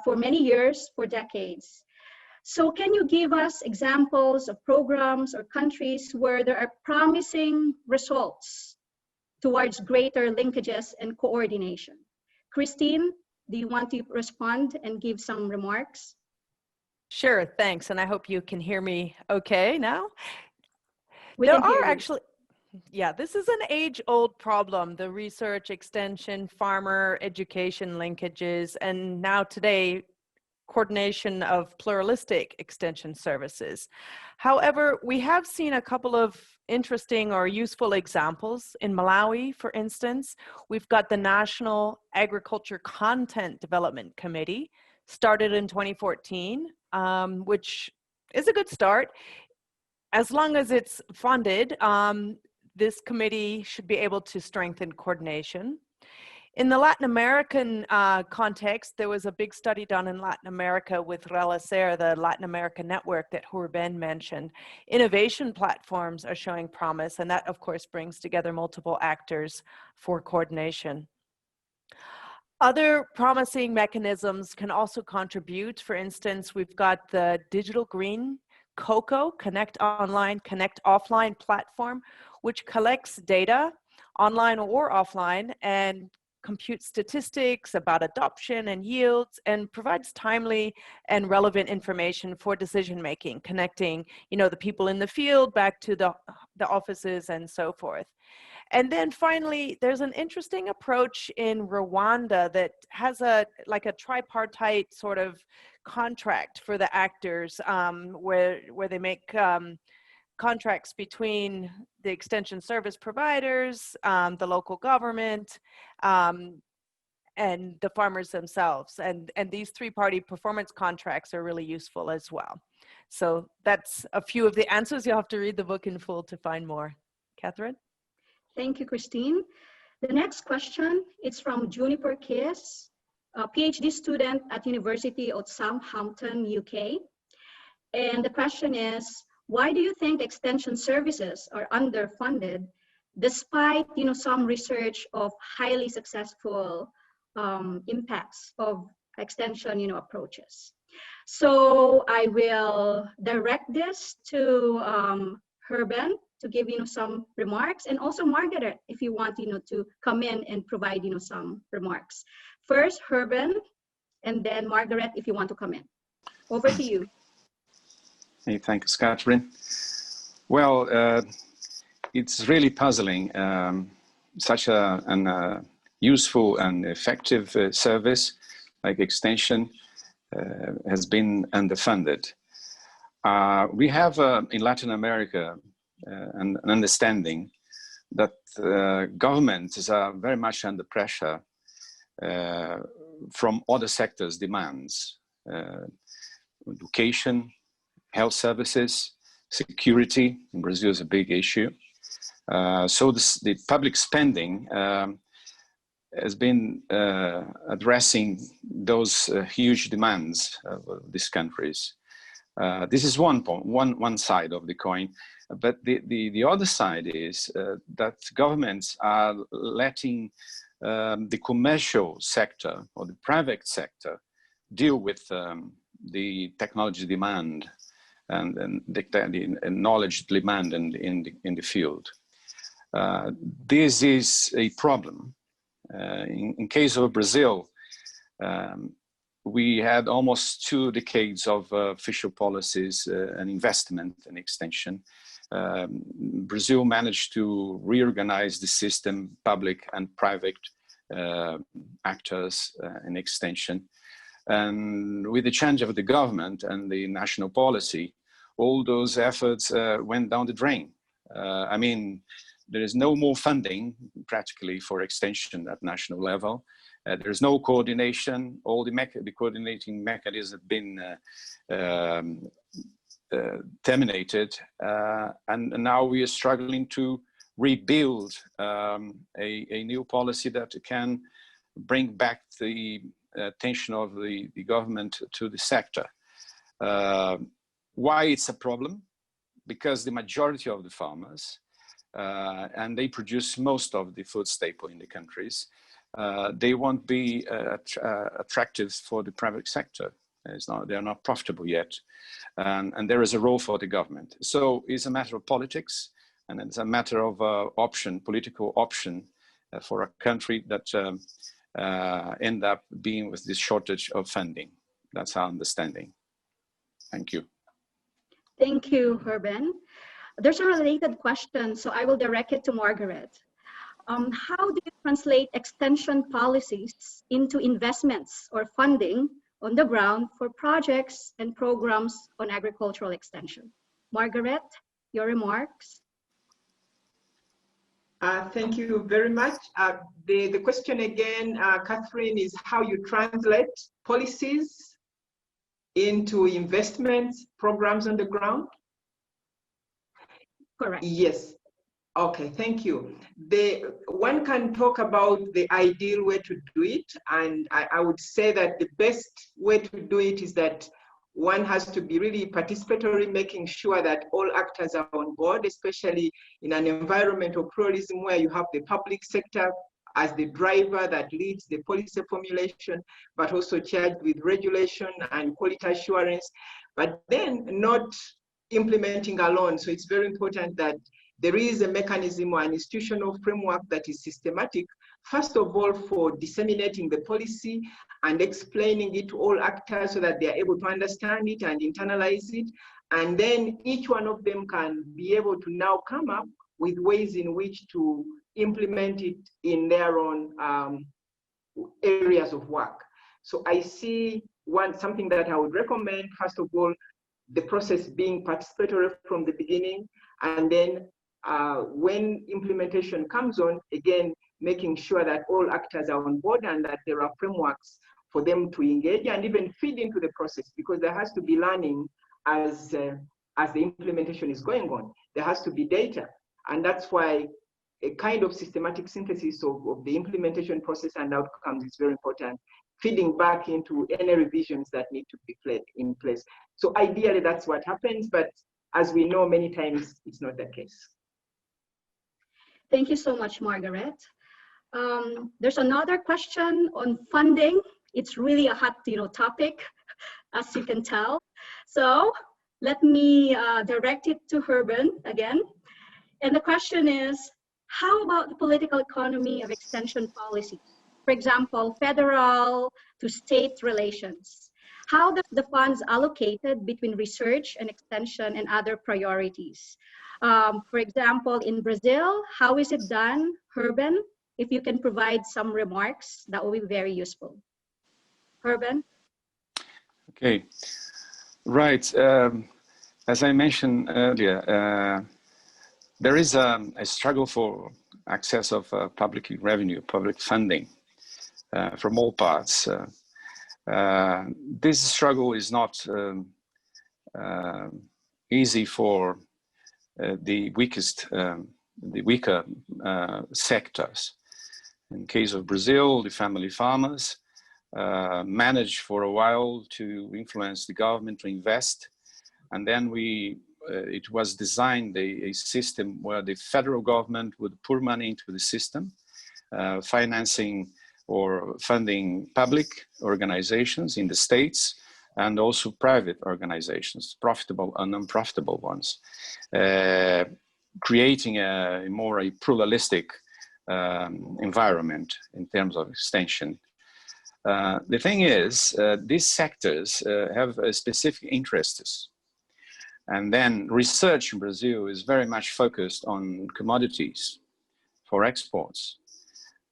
for many years, for decades. So can you give us examples of programs or countries where there are promising results towards greater linkages and coordination? Christine, do you want to respond and give some remarks? Sure, thanks. And I hope you can hear me okay now. There are actually, yeah, this is an age-old problem, the research, extension, farmer education linkages, and now today, coordination of pluralistic extension services. However, we have seen a couple of interesting or useful examples. In Malawi, for instance, we've got the National Agriculture Content Development Committee, started in 2014, which is a good start. As long as it's funded, this committee should be able to strengthen coordination. In the Latin American context, there was a big study done in Latin America with RELACER, the Latin America network that Ruben mentioned. Innovation platforms are showing promise, and that, of course, brings together multiple actors for coordination. Other promising mechanisms can also contribute. For instance, we've got the Digital Green COCO, Connect Online, Connect Offline platform, which collects data online or offline and computes statistics about adoption and yields and provides timely and relevant information for decision making, connecting, the people in the field back to the offices and so forth. And then finally, there's an interesting approach in Rwanda that has a tripartite sort of contract for the actors, where they make contracts between the extension service providers, the local government, and the farmers themselves. And these three-party performance contracts are really useful as well. So that's a few of the answers. You'll have to read the book in full to find more. Catherine? Thank you, Christine. The next question is from Juniper Kiss, a PhD student at University of Southampton, UK. And the question is, why do you think extension services are underfunded despite, some research of highly successful impacts of extension, approaches? So I will direct this to Herben to give, some remarks, and also Margaret, if you want, to come in and provide, some remarks. First, Herben, and then Margaret, if you want to come in. Over to you. Hey, thanks, Catherine. Well, it's really puzzling. Such an useful and effective service like extension has been underfunded. We have in Latin America an understanding that governments are very much under pressure from other sectors' demands, education, health services, security. In Brazil is a big issue. So the public spending has been addressing those huge demands of these countries. This is one side of the coin, but the other side is that governments are letting the commercial sector or the private sector deal with the technology demand and the knowledge demand in the field. This is a problem. In case of Brazil, we had almost 2 decades of official policies and investment and extension. Brazil managed to reorganize the system, public and private actors in extension. And with the change of the government and the national policy, all those efforts went down the drain. I mean, there is no more funding practically for extension at national level. There's no coordination. All the coordinating mechanisms have been terminated. And now we are struggling to rebuild a new policy that can bring back the attention of the government to the sector. Why it's a problem? Because the majority of the farmers, and they produce most of the food staple in the countries, they won't be attractive for the private sector. They're not profitable yet. And there is a role for the government. So it's a matter of politics, and it's a matter of political option for a country that end up being with this shortage of funding. That's our understanding. Thank you. Thank you, Herben. There's a related question, so I will direct it to Margaret. How do you translate extension policies into investments or funding on the ground for projects and programs on agricultural extension? Margaret, your remarks. Thank you very much. The question again, Catherine, is how you translate policies into investment programs on the ground? Correct. Yes. Okay, thank you. One can talk about the ideal way to do it, and I would say that the best way to do it is that one has to be really participatory, making sure that all actors are on board, especially in an environment of pluralism where you have the public sector as the driver that leads the policy formulation, but also charged with regulation and quality assurance, but then not implementing alone. So it's very important that there is a mechanism or an institutional framework that is systematic, first of all, for disseminating the policy and explaining it to all actors so that they are able to understand it and internalize it. And then each one of them can be able to now come up with ways in which to implement it in their own areas of work. So I see something that I would recommend, first of all, the process being participatory from the beginning, and then when implementation comes on, again, making sure that all actors are on board and that there are frameworks for them to engage and even feed into the process, because there has to be learning as the implementation is going on. There has to be data, and that's why a kind of systematic synthesis of the implementation process and outcomes is very important, feeding back into any revisions that need to be in place. So ideally, that's what happens, but as we know, many times it's not the case. Thank you so much, Margaret. There's another question on funding. It's really a hot topic, as you can tell. So let me direct it to Herben again. And the question is, how about the political economy of extension policy? For example, federal to state relations. How are the funds allocated between research and extension and other priorities? For example, in Brazil, how is it done? Herben, if you can provide some remarks, that will be very useful. Herben? Okay, right. As I mentioned earlier, there is a struggle for access of public revenue, public funding from all parts. This struggle is not easy for the weaker sectors. In case of Brazil, the family farmers managed for a while to influence the government to invest, and then it was designed a system where the federal government would pour money into the system, financing or funding public organizations in the states, and also private organizations, profitable and unprofitable ones, creating a more pluralistic environment in terms of extension. The thing is, these sectors have specific interests. And then research in Brazil is very much focused on commodities for exports,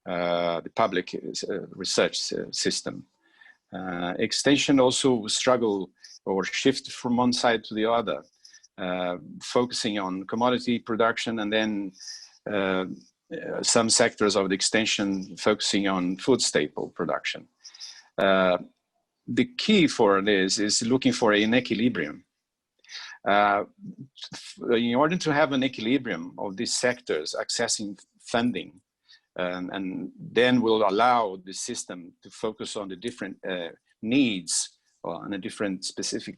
the public research system. Extension also struggle or shift from one side to the other, focusing on commodity production, and then some sectors of the extension focusing on food staple production. The key for this is looking for an equilibrium. In order to have an equilibrium of these sectors accessing funding, and then will allow the system to focus on the different needs and the different specific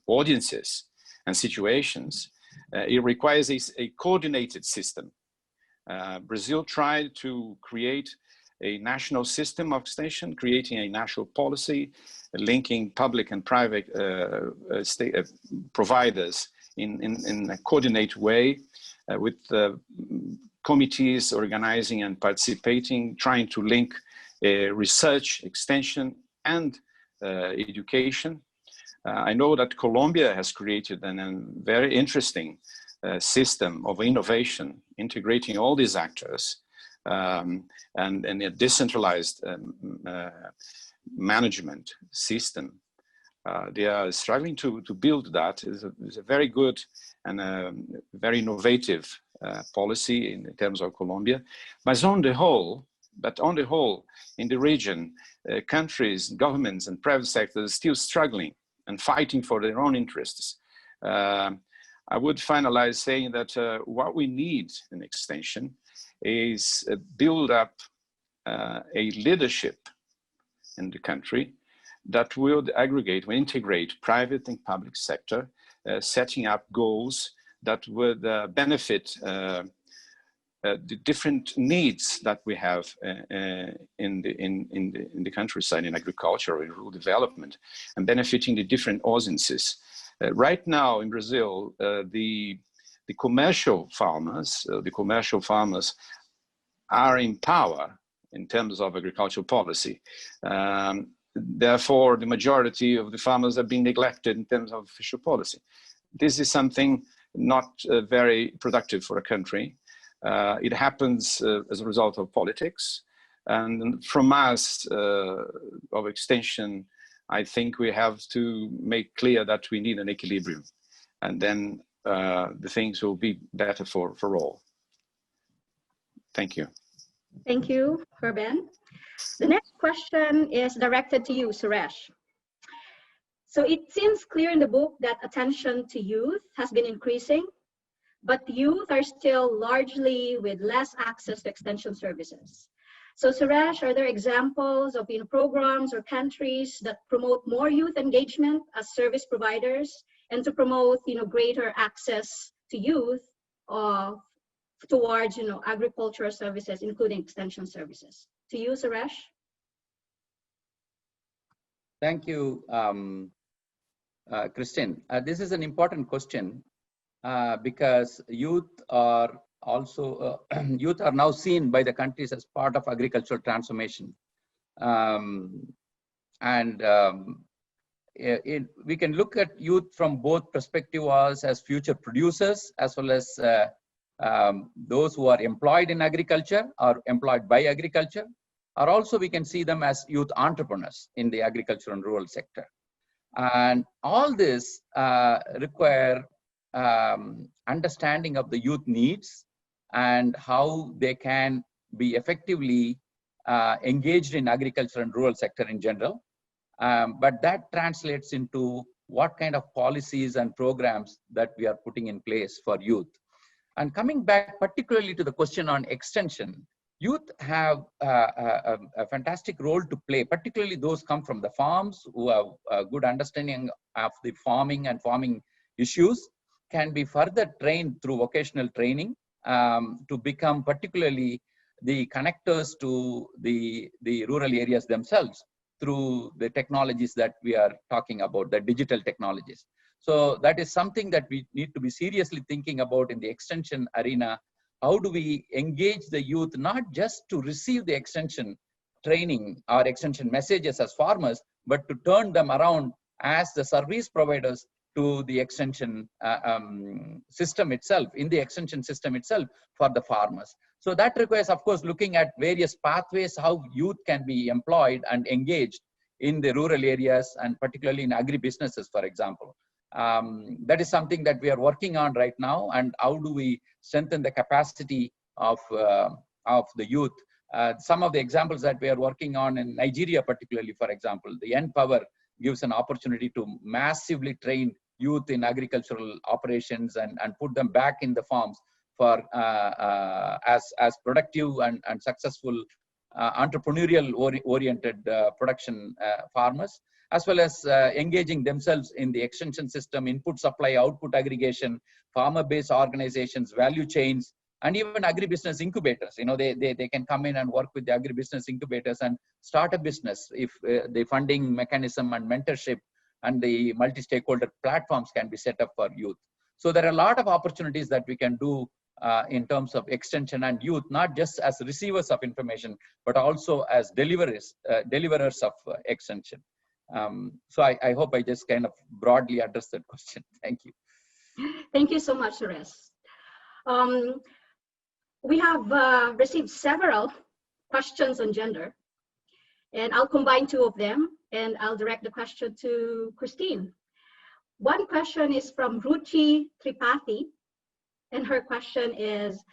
audiences and situations, it requires a coordinated system. Brazil tried to create a national system of extension, creating a national policy, linking public and private providers in a coordinated way, with committees organizing and participating, trying to link research, extension, and education. I know that Colombia has created a very interesting system of innovation, integrating all these actors, and a decentralized management system. They are struggling to build that. It's a very good and a very innovative policy in terms of Colombia. But on the whole, in the region, countries, governments, and private sectors are still struggling and fighting for their own interests. I would finalize saying that what we need in extension is build up a leadership in the country that will aggregate, will integrate private and public sector, setting up goals that would benefit the different needs that we have in the countryside, in agriculture or in rural development, and benefiting the different audiences. Right now in Brazil, the commercial farmers are in power in terms of agricultural policy. Therefore, the majority of the farmers are being neglected in terms of official policy. This is something not very productive for a country. It happens as a result of politics. And from us, of extension, I think we have to make clear that we need an equilibrium. And then the things will be better for all. Thank you. Thank you, Herben. The next question is directed to you, Suresh. So it seems clear in the book that attention to youth has been increasing, but youth are still largely with less access to extension services. So Suresh, are there examples of programs or countries that promote more youth engagement as service providers and to promote greater access to youth towards agricultural services, including extension services? To you, Suresh. Thank you, Christine. This is an important question because youth are also youth are now seen by the countries as part of agricultural transformation, we can look at youth from both perspectives as future producers as well as those who are employed in agriculture or employed by agriculture, or also we can see them as youth entrepreneurs in the agriculture and rural sector. And all this require understanding of the youth needs and how they can be effectively engaged in agriculture and rural sector in general. But that translates into what kind of policies and programs that we are putting in place for youth. And coming back particularly to the question on extension, youth have a fantastic role to play, particularly those come from the farms who have a good understanding of the farming and farming issues, can be further trained through vocational training to become particularly the connectors to the rural areas themselves through the technologies that we are talking about, the digital technologies. So that is something that we need to be seriously thinking about in the extension arena. How do we engage the youth, not just to receive the extension training or extension messages as farmers, but to turn them around as the service providers to the extension system itself, in the extension system itself for the farmers. So that requires, of course, looking at various pathways, how youth can be employed and engaged in the rural areas and particularly in agri-businesses, for example. That is something that we are working on right now, and how do we strengthen the capacity of the youth. Some of the examples that we are working on in Nigeria particularly, for example, the N-Power gives an opportunity to massively train youth in agricultural operations and put them back in the farms for as productive and successful entrepreneurial oriented production farmers, as well as engaging themselves in the extension system, input supply, output aggregation, farmer-based organizations, value chains, and even agribusiness incubators. You know, they can come in and work with the agribusiness incubators and start a business if the funding mechanism and mentorship and the multi-stakeholder platforms can be set up for youth. So there are a lot of opportunities that we can do in terms of extension and youth, not just as receivers of information, but also as deliverers of extension. So I hope I just kind of broadly addressed that question. Thank you. Thank you so much, Suresh. We have received several questions on gender, and I'll combine two of them, and I'll direct the question to Christine. One question is from Ruchi Tripathi, and her question is,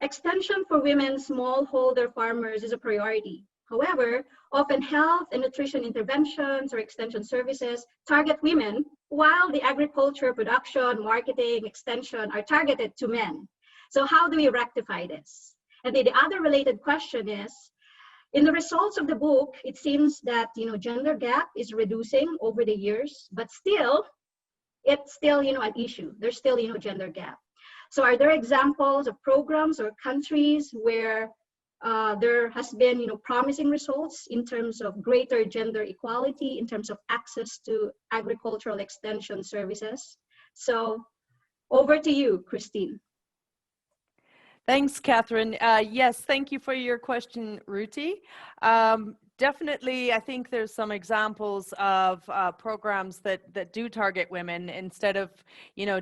extension for women smallholder farmers is a priority. However, often health and nutrition interventions or extension services target women, while the agriculture, production, marketing, extension are targeted to men. So how do we rectify this? And the other related question is, in the results of the book, it seems that gender gap is reducing over the years, but it's still an issue. There's still gender gap. So are there examples of programs or countries where there has been promising results in terms of greater gender equality, in terms of access to agricultural extension services? So over to you, Christine. Thanks, Catherine. Yes, thank you for your question, Ruti. Definitely, I think there's some examples of programs that do target women instead of,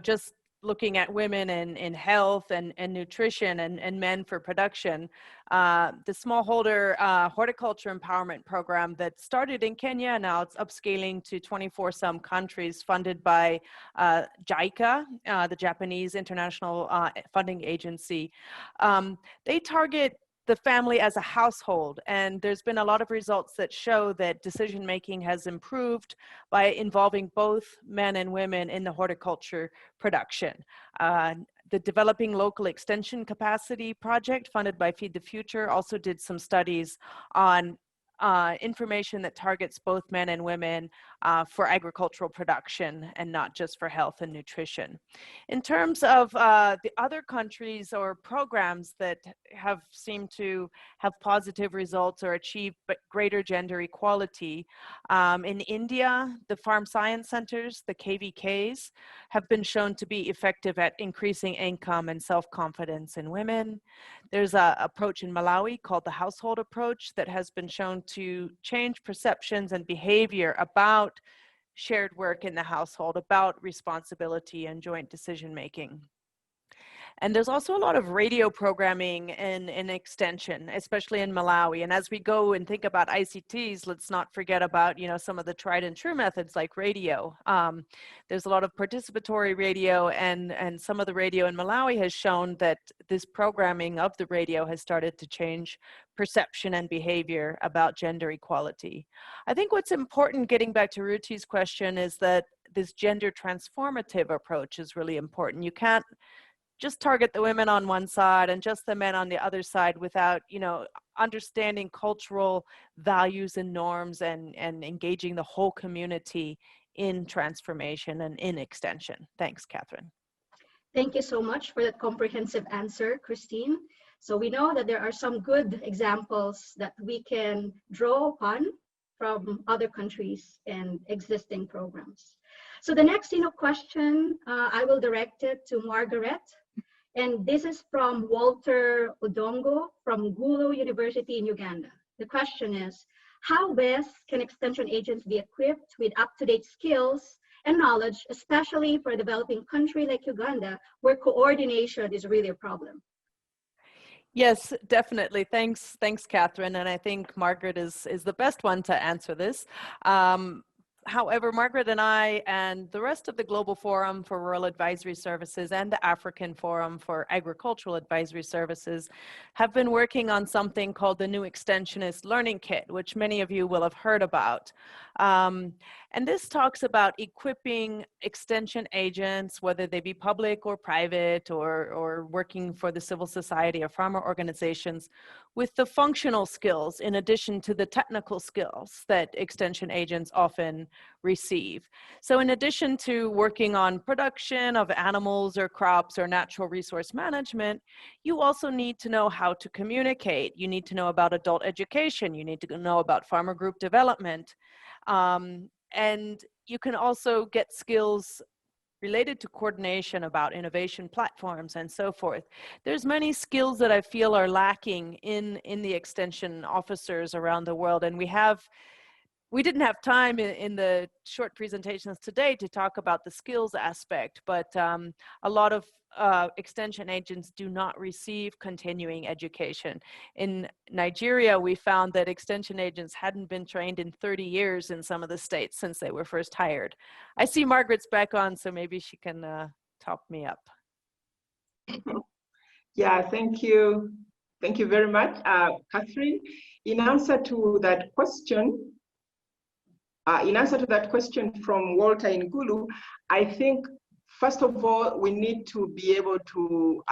just looking at women in health and nutrition and men for production. The smallholder horticulture empowerment program that started in Kenya, now it's upscaling to 24 some countries, funded by JICA, the Japanese International Funding Agency. They target the family as a household, and there's been a lot of results that show that decision making has improved by involving both men and women in the horticulture production. The Developing Local Extension Capacity Project, funded by Feed the Future, also did some studies on information that targets both men and women for agricultural production and not just for health and nutrition. In terms of the other countries or programs that have seemed to have positive results or achieve greater gender equality, in India, the farm science centers, the KVKs, have been shown to be effective at increasing income and self-confidence in women. There's an approach in Malawi called the household approach that has been shown to change perceptions and behavior about shared work in the household, about responsibility and joint decision making. And there's also a lot of radio programming in extension, especially in Malawi. And as we go and think about ICTs, let's not forget about, some of the tried and true methods like radio. There's a lot of participatory radio, and some of the radio in Malawi has shown that this programming of the radio has started to change perception and behavior about gender equality. I think what's important, getting back to Ruti's question, is that this gender transformative approach is really important. You can't just target the women on one side and just the men on the other side without, understanding cultural values and norms and engaging the whole community in transformation and in extension. Thanks, Catherine. Thank you so much for that comprehensive answer, Christine. So we know that there are some good examples that we can draw upon from other countries and existing programs. So the next question, I will direct it to Margaret. And this is from Walter Odongo from Gulu University in Uganda. The question is, how best can extension agents be equipped with up-to-date skills and knowledge, especially for a developing country like Uganda, where coordination is really a problem? Yes, definitely. Thanks, Catherine. And I think Margaret is the best one to answer this. However, Margaret and I and the rest of the Global Forum for Rural Advisory Services and the African Forum for Agricultural Advisory Services have been working on something called the New Extensionist Learning Kit, which many of you will have heard about. And this talks about equipping extension agents, whether they be public or private or working for the civil society or farmer organizations, with the functional skills in addition to the technical skills that extension agents often receive. So in addition to working on production of animals or crops or natural resource management, you also need to know how to communicate. You need to know about adult education. You need to know about farmer group development. And you can also get skills related to coordination about innovation platforms and so forth. There's many skills that I feel are lacking in the extension officers around the world. And we didn't have time in the short presentations today to talk about the skills aspect, but a lot of extension agents do not receive continuing education. In Nigeria, we found that extension agents hadn't been trained in 30 years in some of the states since they were first hired. I see Margaret's back on, so maybe she can top me up. Yeah, thank you. Thank you very much, Catherine. In answer to that question, from Walter Ngulu, I think, first of all, we need to be able to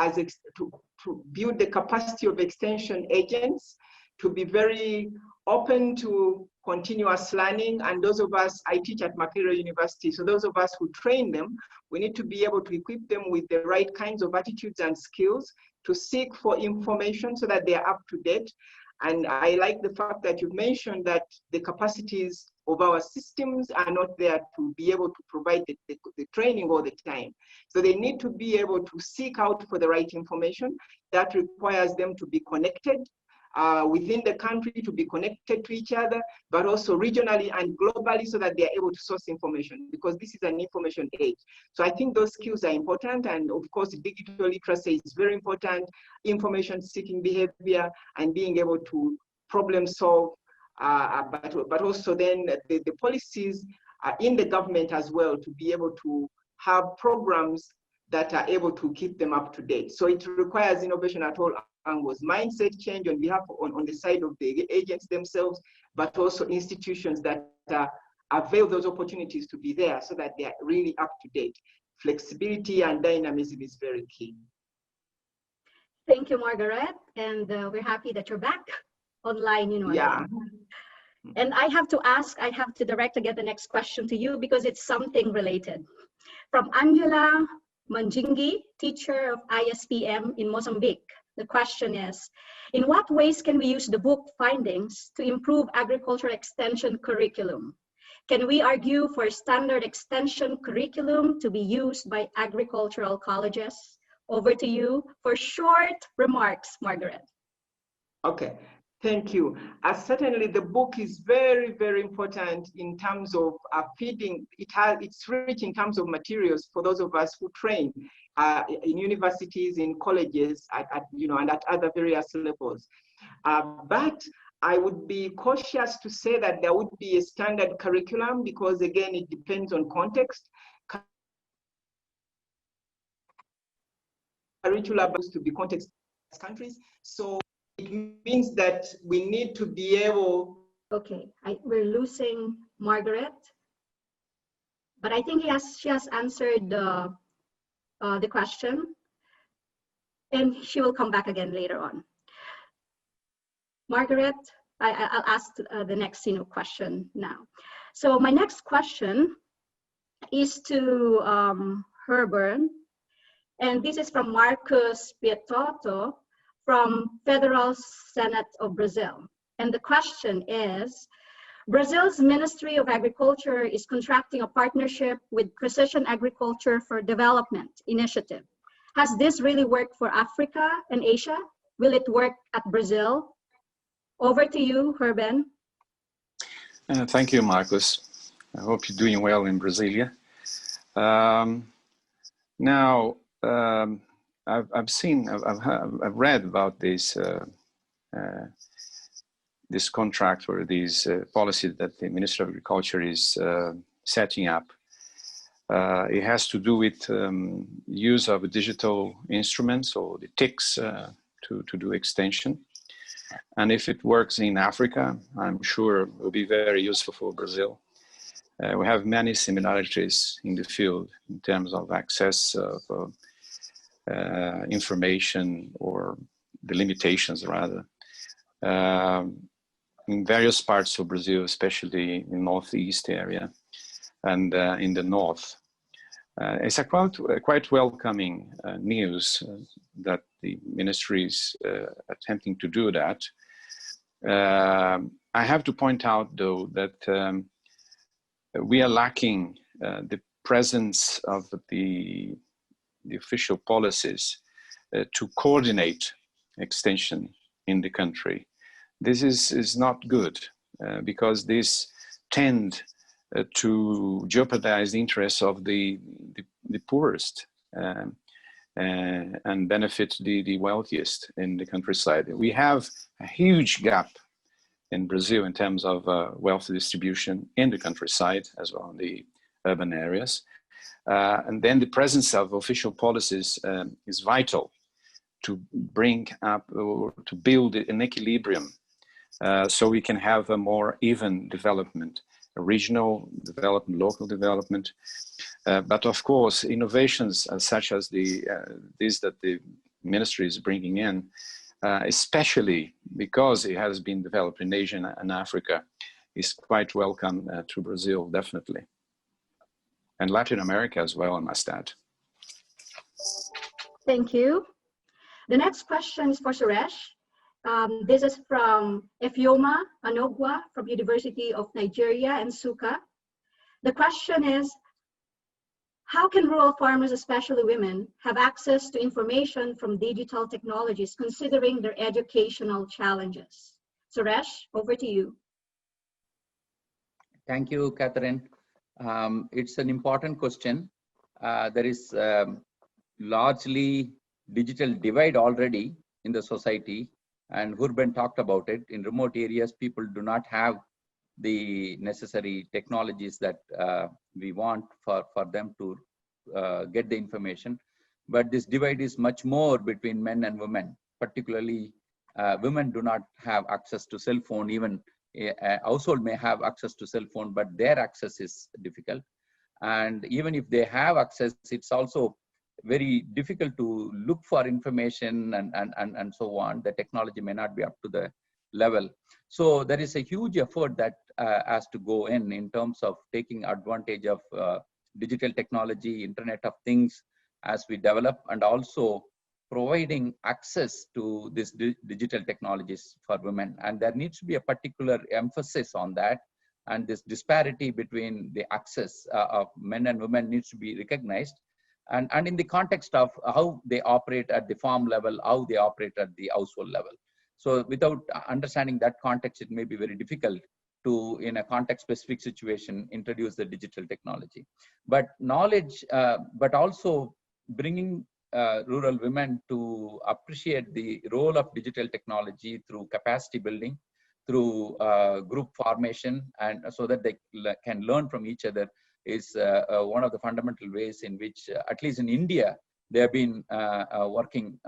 build the capacity of extension agents to be very open to continuous learning. And those of us, I teach at Makerere University, so those of us who train them, we need to be able to equip them with the right kinds of attitudes and skills to seek for information so that they are up to date. And I like the fact that you mentioned that the capacities of our systems are not there to be able to provide the training all the time. So they need to be able to seek out for the right information. That requires them to be connected within the country, to be connected to each other, but also regionally and globally so that they are able to source information, because this is an information age. So I think those skills are important. And of course, digital literacy is very important, information seeking behavior, and being able to problem solve, but also then the policies in the government as well, to be able to have programs that are able to keep them up to date. So it requires innovation at all angles, mindset change on behalf on the side of the agents themselves, but also institutions that avail those opportunities to be there so that they are really up to date. Flexibility and dynamism is very key. Thank you, Margaret. And we're happy that you're back online, Yeah. Again. And I have to direct again the next question to you because it's something related. From Angela Manjingi, teacher of ISPM in Mozambique. The question is, in what ways can we use the book findings to improve agricultural extension curriculum? Can we argue for standard extension curriculum to be used by agricultural colleges? Over to you for short remarks, Margaret. Okay, thank you. Certainly the book is very, very important in terms of feeding. It's rich in terms of materials for those of us who train in universities, in colleges, and at other various levels. But I would be cautious to say that there would be a standard curriculum because, again, it depends on context. Curricula to be context countries. So it means that we need to be able. Okay, we're losing Margaret, but I think she has answered the question, and she will come back again later on. Margaret, I'll ask the next question now. So my next question is to Herburn, and this is from Marcus Pietoto from Federal Senate of Brazil. And the question is, Brazil's Ministry of Agriculture is contracting a partnership with Precision Agriculture for Development initiative. Has this really worked for Africa and Asia? Will it work at Brazil? Over to you, Herben. Thank you, Marcus. I hope you're doing well in Brasilia. I've read about this this contract or this policy that the Ministry of Agriculture is setting up. It has to do with use of digital instruments or the TICs to do extension. And if it works in Africa, I'm sure it will be very useful for Brazil. We have many similarities in the field in terms of access of information, or the limitations rather, in various parts of Brazil, especially in Northeast area and in the North. It's a quite welcoming news that the ministry is attempting to do that. I have to point out, though, that we are lacking the presence of the official policies to coordinate extension in the country. This is not good because this tend to jeopardize the interests of the poorest and benefit the wealthiest in the countryside. We have a huge gap in Brazil in terms of wealth distribution in the countryside as well in the urban areas. And then the presence of official policies is vital to bring up or to build an equilibrium so we can have a more even development, a regional development, local development. But of course, innovations such as these that the ministry is bringing in, especially because it has been developed in Asia and Africa, is quite welcome to Brazil, definitely. And Latin America as well, I must add. Thank you. The next question is for Suresh. This is from Efyoma Anogwa from University of Nigeria and Nsukka. The question is, how can rural farmers, especially women, have access to information from digital technologies considering their educational challenges? Suresh, over to you. Thank you, Catherine. It's an important question. There is largely digital divide already in the society, and Hurben talked about it. In remote areas, people do not have the necessary technologies that we want for them to get the information. But this divide is much more between men and women. Particularly, women do not have access to cell phone. Even a household may have access to cell phone, but their access is difficult. And even if they have access, it's also very difficult to look for information and so on. The technology may not be up to the level. So there is a huge effort that has to go in terms of taking advantage of digital technology, Internet of Things as we develop, and also providing access to these digital technologies for women. And there needs to be a particular emphasis on that. And this disparity between the access of men and women needs to be recognized. And in the context of how they operate at the farm level, how they operate at the household level. So without understanding that context, it may be very difficult to, in a context-specific situation, introduce the digital technology. But knowledge, but also bringing rural women to appreciate the role of digital technology through capacity building, through group formation, and so that they can learn from each other is one of the fundamental ways in which, at least in India, they have been working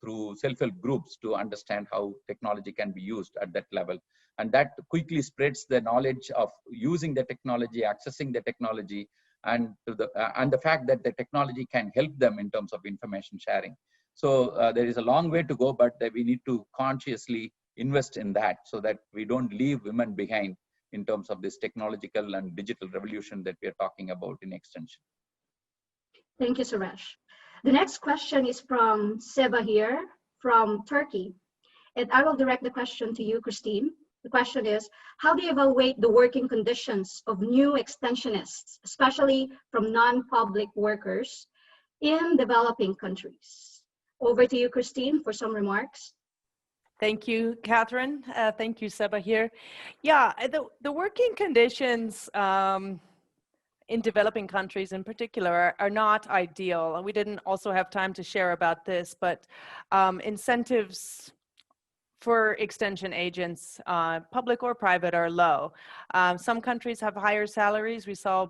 through self-help groups to understand how technology can be used at that level. And that quickly spreads the knowledge of using the technology, accessing the technology, and the fact that the technology can help them in terms of information sharing. So there is a long way to go, but we need to consciously invest in that so that we don't leave women behind in terms of this technological and digital revolution that we are talking about in extension. Thank you, Suresh. The next question is from Seba here from Turkey. And I will direct the question to you, Christine. The question is, how do you evaluate the working conditions of new extensionists, especially from non-public workers in developing countries? Over to you, Christine, for some remarks. Thank you, Catherine. Thank you, Seba here. Yeah, the working conditions, in developing countries in particular are not ideal. We didn't also have time to share about this, but incentives for extension agents, public or private, are low. Some countries have higher salaries. We saw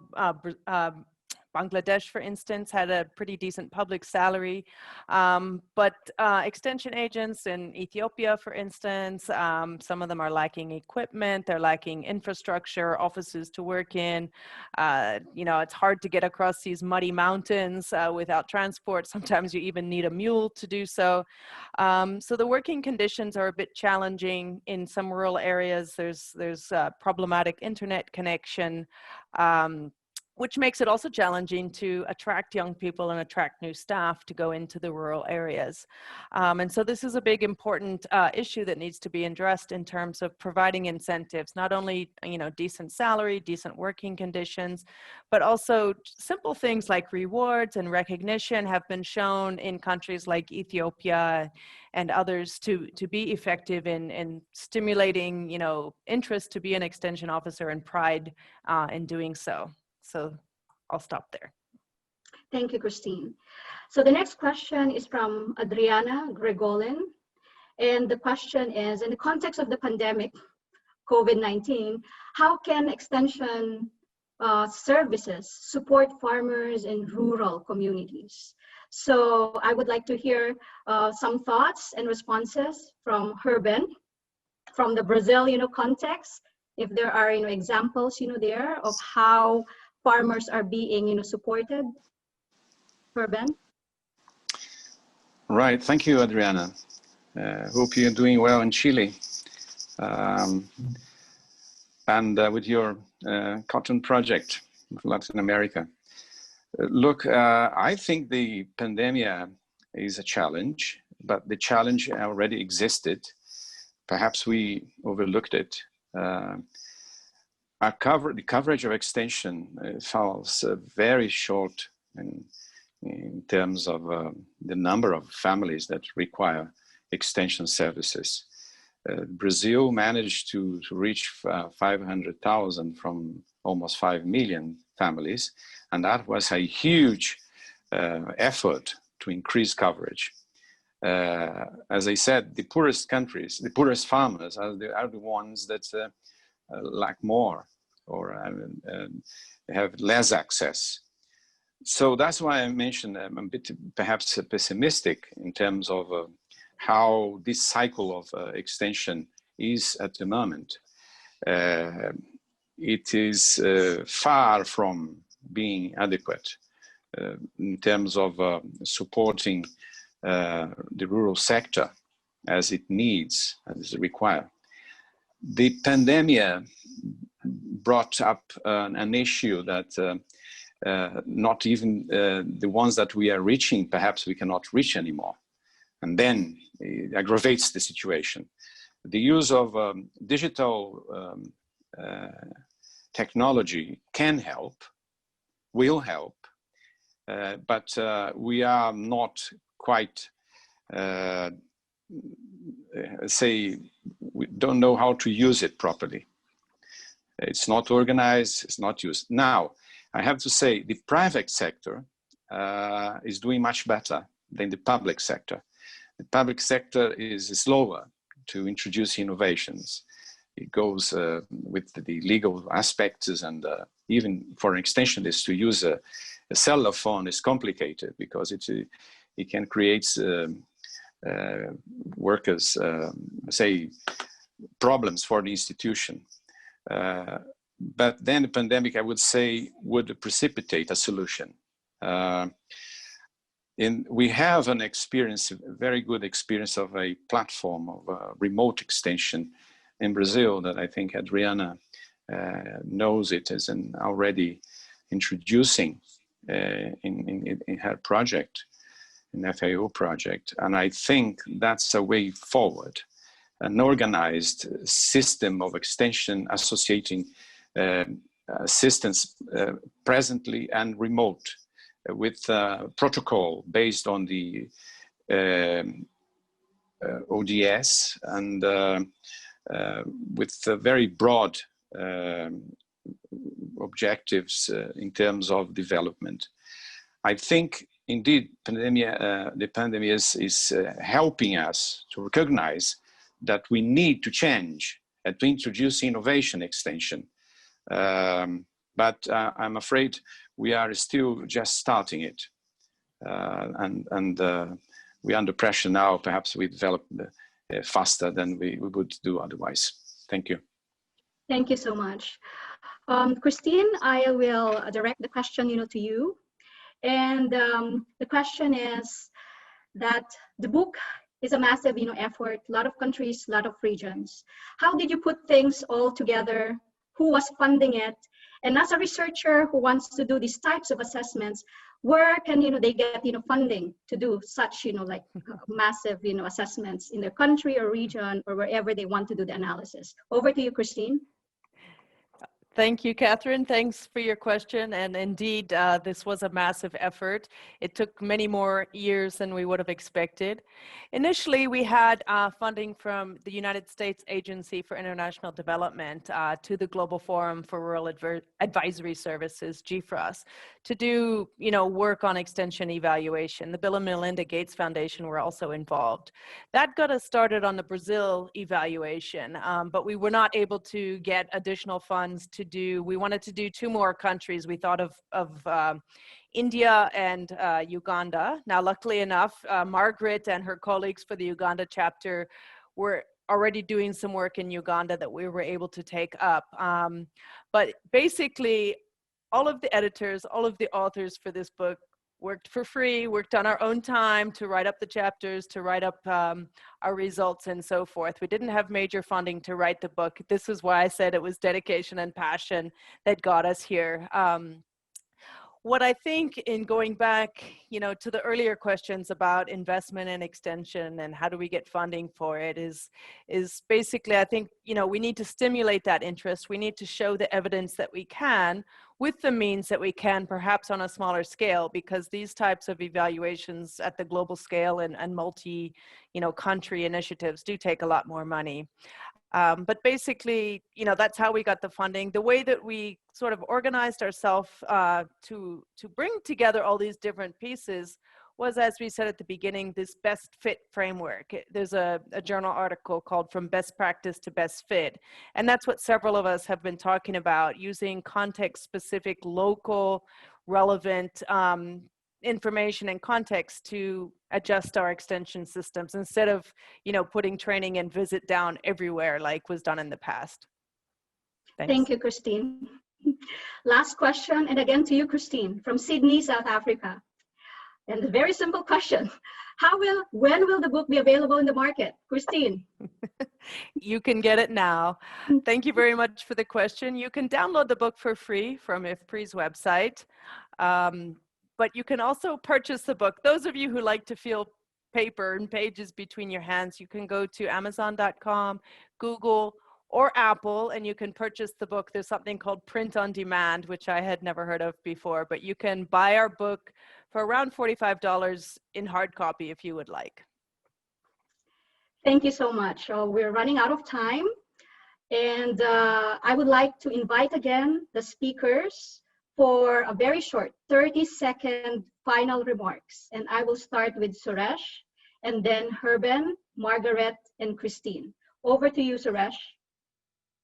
Bangladesh, for instance, had a pretty decent public salary, but extension agents in Ethiopia, for instance, some of them are lacking equipment, they're lacking infrastructure, offices to work in. You know, it's hard to get across these muddy mountains without transport. Sometimes you even need a mule to do so. So the working conditions are a bit challenging in some rural areas. There's problematic internet connection, which makes it also challenging to attract young people and attract new staff to go into the rural areas. And so this is a big important issue that needs to be addressed in terms of providing incentives, not only, you know, decent salary, decent working conditions, but also simple things like rewards and recognition have been shown in countries like Ethiopia and others to be effective in stimulating, you know, interest to be an extension officer and pride in doing so. So I'll stop there. Thank you, Christine. So the next question is from Adriana Gregolin. And the question is, in the context of the pandemic, COVID-19, how can extension services support farmers in rural communities? So I would like to hear some thoughts and responses from Herben, from the Brazil, you know, context, if there are, you know, examples, you know, there of how farmers are being, you know, supported. Herben? Right, thank you, Adriana. Hope you're doing well in Chile. And with your cotton project with Latin America. Look, I think the pandemic is a challenge, but the challenge already existed. Perhaps we overlooked it. The coverage of extension falls very short in terms of the number of families that require extension services. Brazil managed to reach 500,000 from almost 5 million families, and that was a huge effort to increase coverage. As I said, the poorest countries, the poorest farmers are the ones that lack more or have less access. So that's why I mentioned I'm a bit perhaps pessimistic in terms of how this cycle of extension is at the moment. It is far from being adequate in terms of supporting the rural sector as it needs, as it requires. The pandemic brought up an issue that not even the ones that we are reaching, perhaps we cannot reach anymore. And then it aggravates the situation. The use of digital technology can help, will help, but we are not quite, say, we don't know how to use it properly. It's not organized, it's not used. Now, I have to say the private sector is doing much better than the public sector. The public sector is slower to introduce innovations. It goes with the legal aspects, and even for an extensionist to use a cellular phone is complicated because it can create workers, say, problems for the institution. But then the pandemic, I would say, would precipitate a solution. We have an experience, a very good experience of a platform of remote extension in Brazil that I think Adriana knows it as an already introducing in her project, in FAO project. And I think that's a way forward, an organized system of extension associating assistance presently and remote with protocol based on the ODS and with a very broad objectives in terms of development. I think indeed the pandemic is helping us to recognize that we need to change and to introduce innovation extension. But I'm afraid we are still just starting it. And we're under pressure now. Perhaps we develop faster than we would do otherwise. Thank you. Thank you so much. Christine, I will direct the question to you. And the question is that the book is a massive effort, a lot of countries, a lot of regions. How did you put things all together? Who was funding it? And as a researcher who wants to do these types of assessments, where can they get funding to do such like massive assessments in their country or region or wherever they want to do the analysis? Over to you, Christine. Thank you, Catherine. Thanks for your question. And indeed, this was a massive effort. It took many more years than we would have expected. Initially, we had funding from the United States Agency for International Development to the Global Forum for Rural Advisory Services, GFRAS, to do work on extension evaluation. The Bill and Melinda Gates Foundation were also involved. That got us started on the Brazil evaluation, but we were not able to get additional funds to do. We wanted to do 2 more countries. We thought of India and Uganda. Now, luckily enough, Margaret and her colleagues for the Uganda chapter were already doing some work in Uganda that we were able to take up. But basically, all of the editors, all of the authors for this book worked for free, worked on our own time to write up the chapters, to write up our results and so forth. We didn't have major funding to write the book. This is why I said it was dedication and passion that got us here. What I think in going back, to the earlier questions about investment and extension and how do we get funding for it is basically, I think, we need to stimulate that interest. We need to show the evidence that we can with the means that we can, perhaps on a smaller scale, because these types of evaluations at the global scale and multi, country initiatives do take a lot more money. But basically, that's how we got the funding. The way that we sort of organized ourselves to bring together all these different pieces was, as we said at the beginning, this best fit framework. There's a journal article called From Best Practice to Best Fit. And that's what several of us have been talking about, using context-specific, local, relevant information and context to adjust our extension systems instead of, putting training and visit down everywhere like was done in the past. Thanks. Thank you, Christine. Last question, and again to you, Christine, from Sydney, South Africa. And a very simple question. When will the book be available in the market? Christine. You can get it now. Thank you very much for the question. You can download the book for free from IFPRI's website. But you can also purchase the book. Those of you who like to feel paper and pages between your hands, you can go to Amazon.com, Google, or Apple, and you can purchase the book. There's something called print on demand, which I had never heard of before, but you can buy our book for around $45 in hard copy if you would like. Thank you so much. We're running out of time, and I would like to invite again the speakers for a very short 30-second final remarks. And I will start with Suresh, and then Herben, Margaret, and Christine. Over to you, Suresh.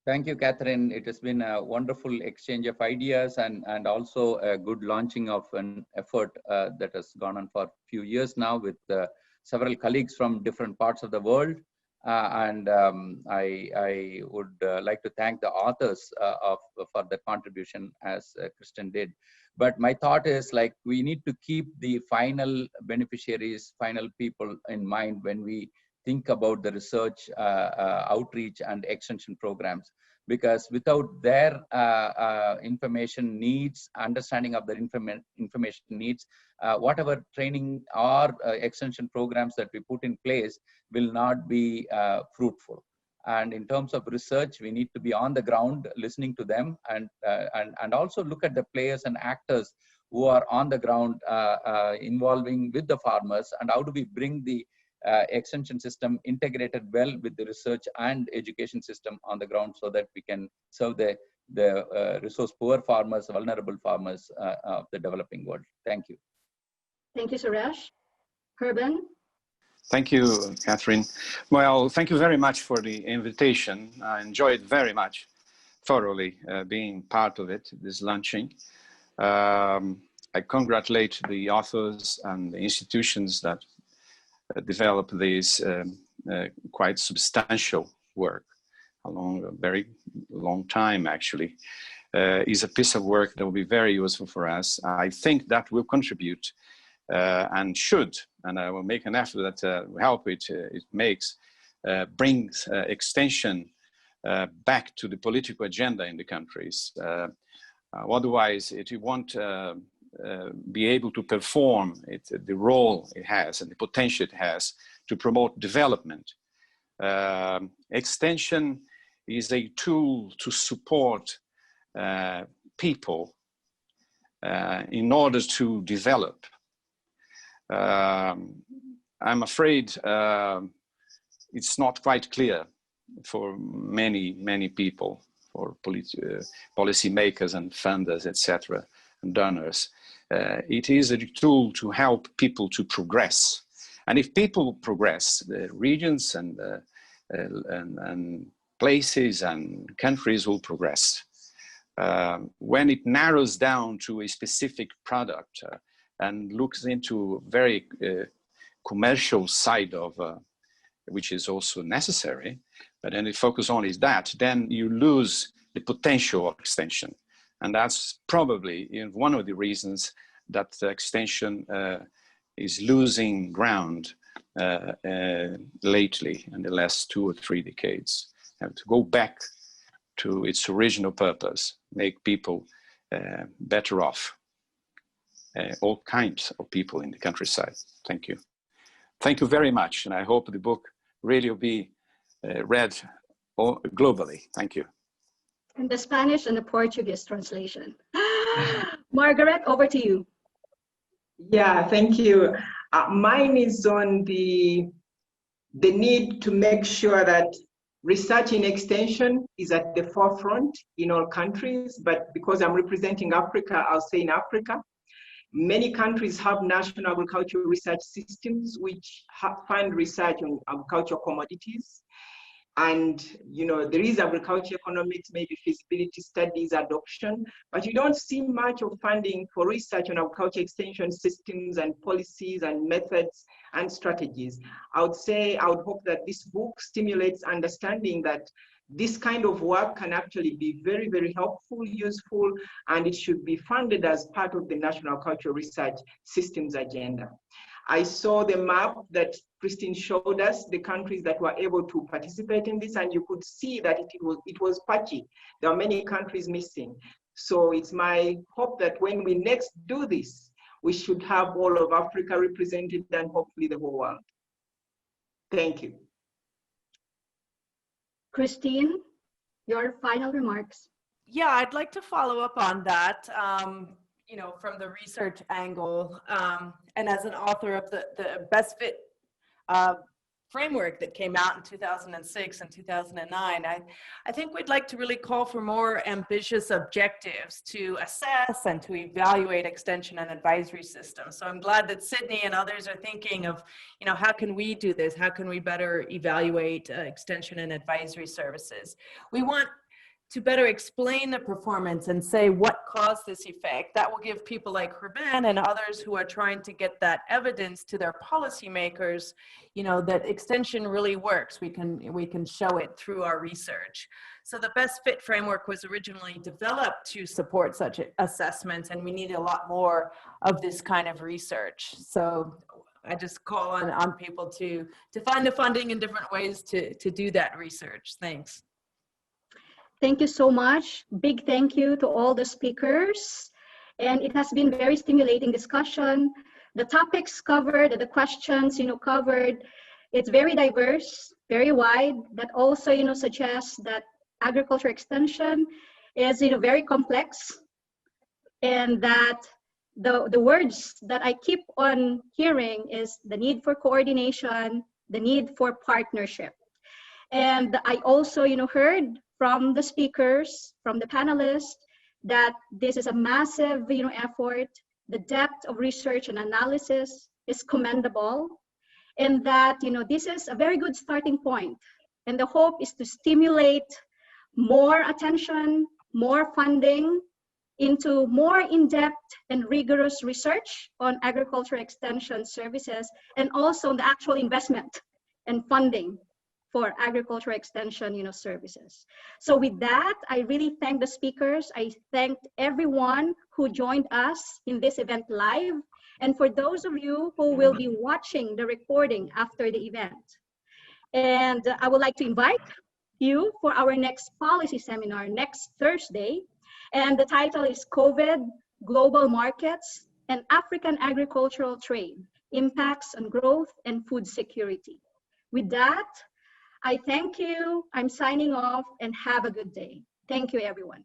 Thank you, Catherine. It has been a wonderful exchange of ideas and also a good launching of an effort that has gone on for a few years now with several colleagues from different parts of the world. I would like to thank the authors for the contribution, as Kristen did. But my thought is, like, we need to keep the final beneficiaries, final people in mind when we think about the research, outreach, and extension programs. Because without their information needs, understanding of their information needs, whatever training or extension programs that we put in place will not be fruitful. And in terms of research, we need to be on the ground listening to them and also look at the players and actors who are on the ground involving with the farmers, and how do we bring the extension system integrated well with the research and education system on the ground so that we can serve the the resource poor farmers, vulnerable farmers of the developing world. Thank you. Thank you, Suresh. Herben? Thank you, Catherine. Well, thank you very much for the invitation. I enjoyed very much, thoroughly, being part of it, this launching. I congratulate the authors and the institutions that develop this quite substantial work along a very long time, actually. Is a piece of work that will be very useful for us. I think that will contribute and should, and I will make an effort that help it makes, brings extension back to the political agenda in the countries. Otherwise, it won't be able to perform the role it has and the potential it has to promote development. Extension is a tool to support people in order to develop. I'm afraid it's not quite clear for many people, for policymakers and funders, etc., and donors. It is a tool to help people to progress. And if people progress, the regions and places and countries will progress. When it narrows down to a specific product and looks into very commercial side of, which is also necessary, but then it focuses on is that, then you lose the potential of extension. And that's probably one of the reasons that extension is losing ground lately in the last 2 or 3 decades. Have to go back to its original purpose, make people better off, all kinds of people in the countryside. Thank you. Thank you very much. And I hope the book really will be read globally. Thank you. And the Spanish and the Portuguese translation. Margaret, over to you. Yeah, thank you. Mine is on the need to make sure that research in extension is at the forefront in all countries, but because I'm representing Africa, I'll say in Africa. Many countries have national agricultural research systems which fund research on agricultural commodities. And, you know, there is agriculture economics, maybe feasibility studies, adoption, but you don't see much of funding for research on agriculture extension systems and policies and methods and strategies. I would hope that this book stimulates understanding that this kind of work can actually be very, very helpful, useful, and it should be funded as part of the National Cultural Research Systems agenda. I saw the map that Christine showed us, the countries that were able to participate in this, and you could see that it was patchy. There are many countries missing. So it's my hope that when we next do this, we should have all of Africa represented and hopefully the whole world. Thank you. Christine, your final remarks. Yeah, I'd like to follow up on that, you know, from the research angle, and as an author of the Best Fit framework that came out in 2006 and 2009, I think we'd like to really call for more ambitious objectives to assess and to evaluate extension and advisory systems. So I'm glad that Sydney and others are thinking of, you know, how can we do this? How can we better evaluate extension and advisory services? We want to better explain the performance and say what caused this effect. That will give people like Herben and others who are trying to get that evidence to their policymakers, you know, that extension really works. We can show it through our research. So the Best Fit framework was originally developed to support such assessments, and we need a lot more of this kind of research. So I just call on people to find the funding in different ways to do that research. Thanks. Thank you so much. Big thank you to all the speakers. And it has been very stimulating discussion. The topics covered, the questions, you know, covered, it's very diverse, very wide. That also, you know, suggests that agriculture extension is, you know, very complex, and that the words that I keep on hearing is the need for coordination, the need for partnership. And I also, you know, heard from the speakers, from the panelists, that this is a massive effort. The depth of research and analysis is commendable, and that this is a very good starting point. And the hope is to stimulate more attention, more funding into more in-depth and rigorous research on agriculture extension services, and also the actual investment and funding for agriculture extension services. So with that, I really thank the speakers. I thanked everyone who joined us in this event live, and for those of you who will be watching the recording after the event. And I would like to invite you for our next policy seminar next Thursday. And the title is COVID, Global Markets, and African Agricultural Trade, Impacts on Growth and Food Security. With that, I thank you. I'm signing off, and have a good day. Thank you, everyone.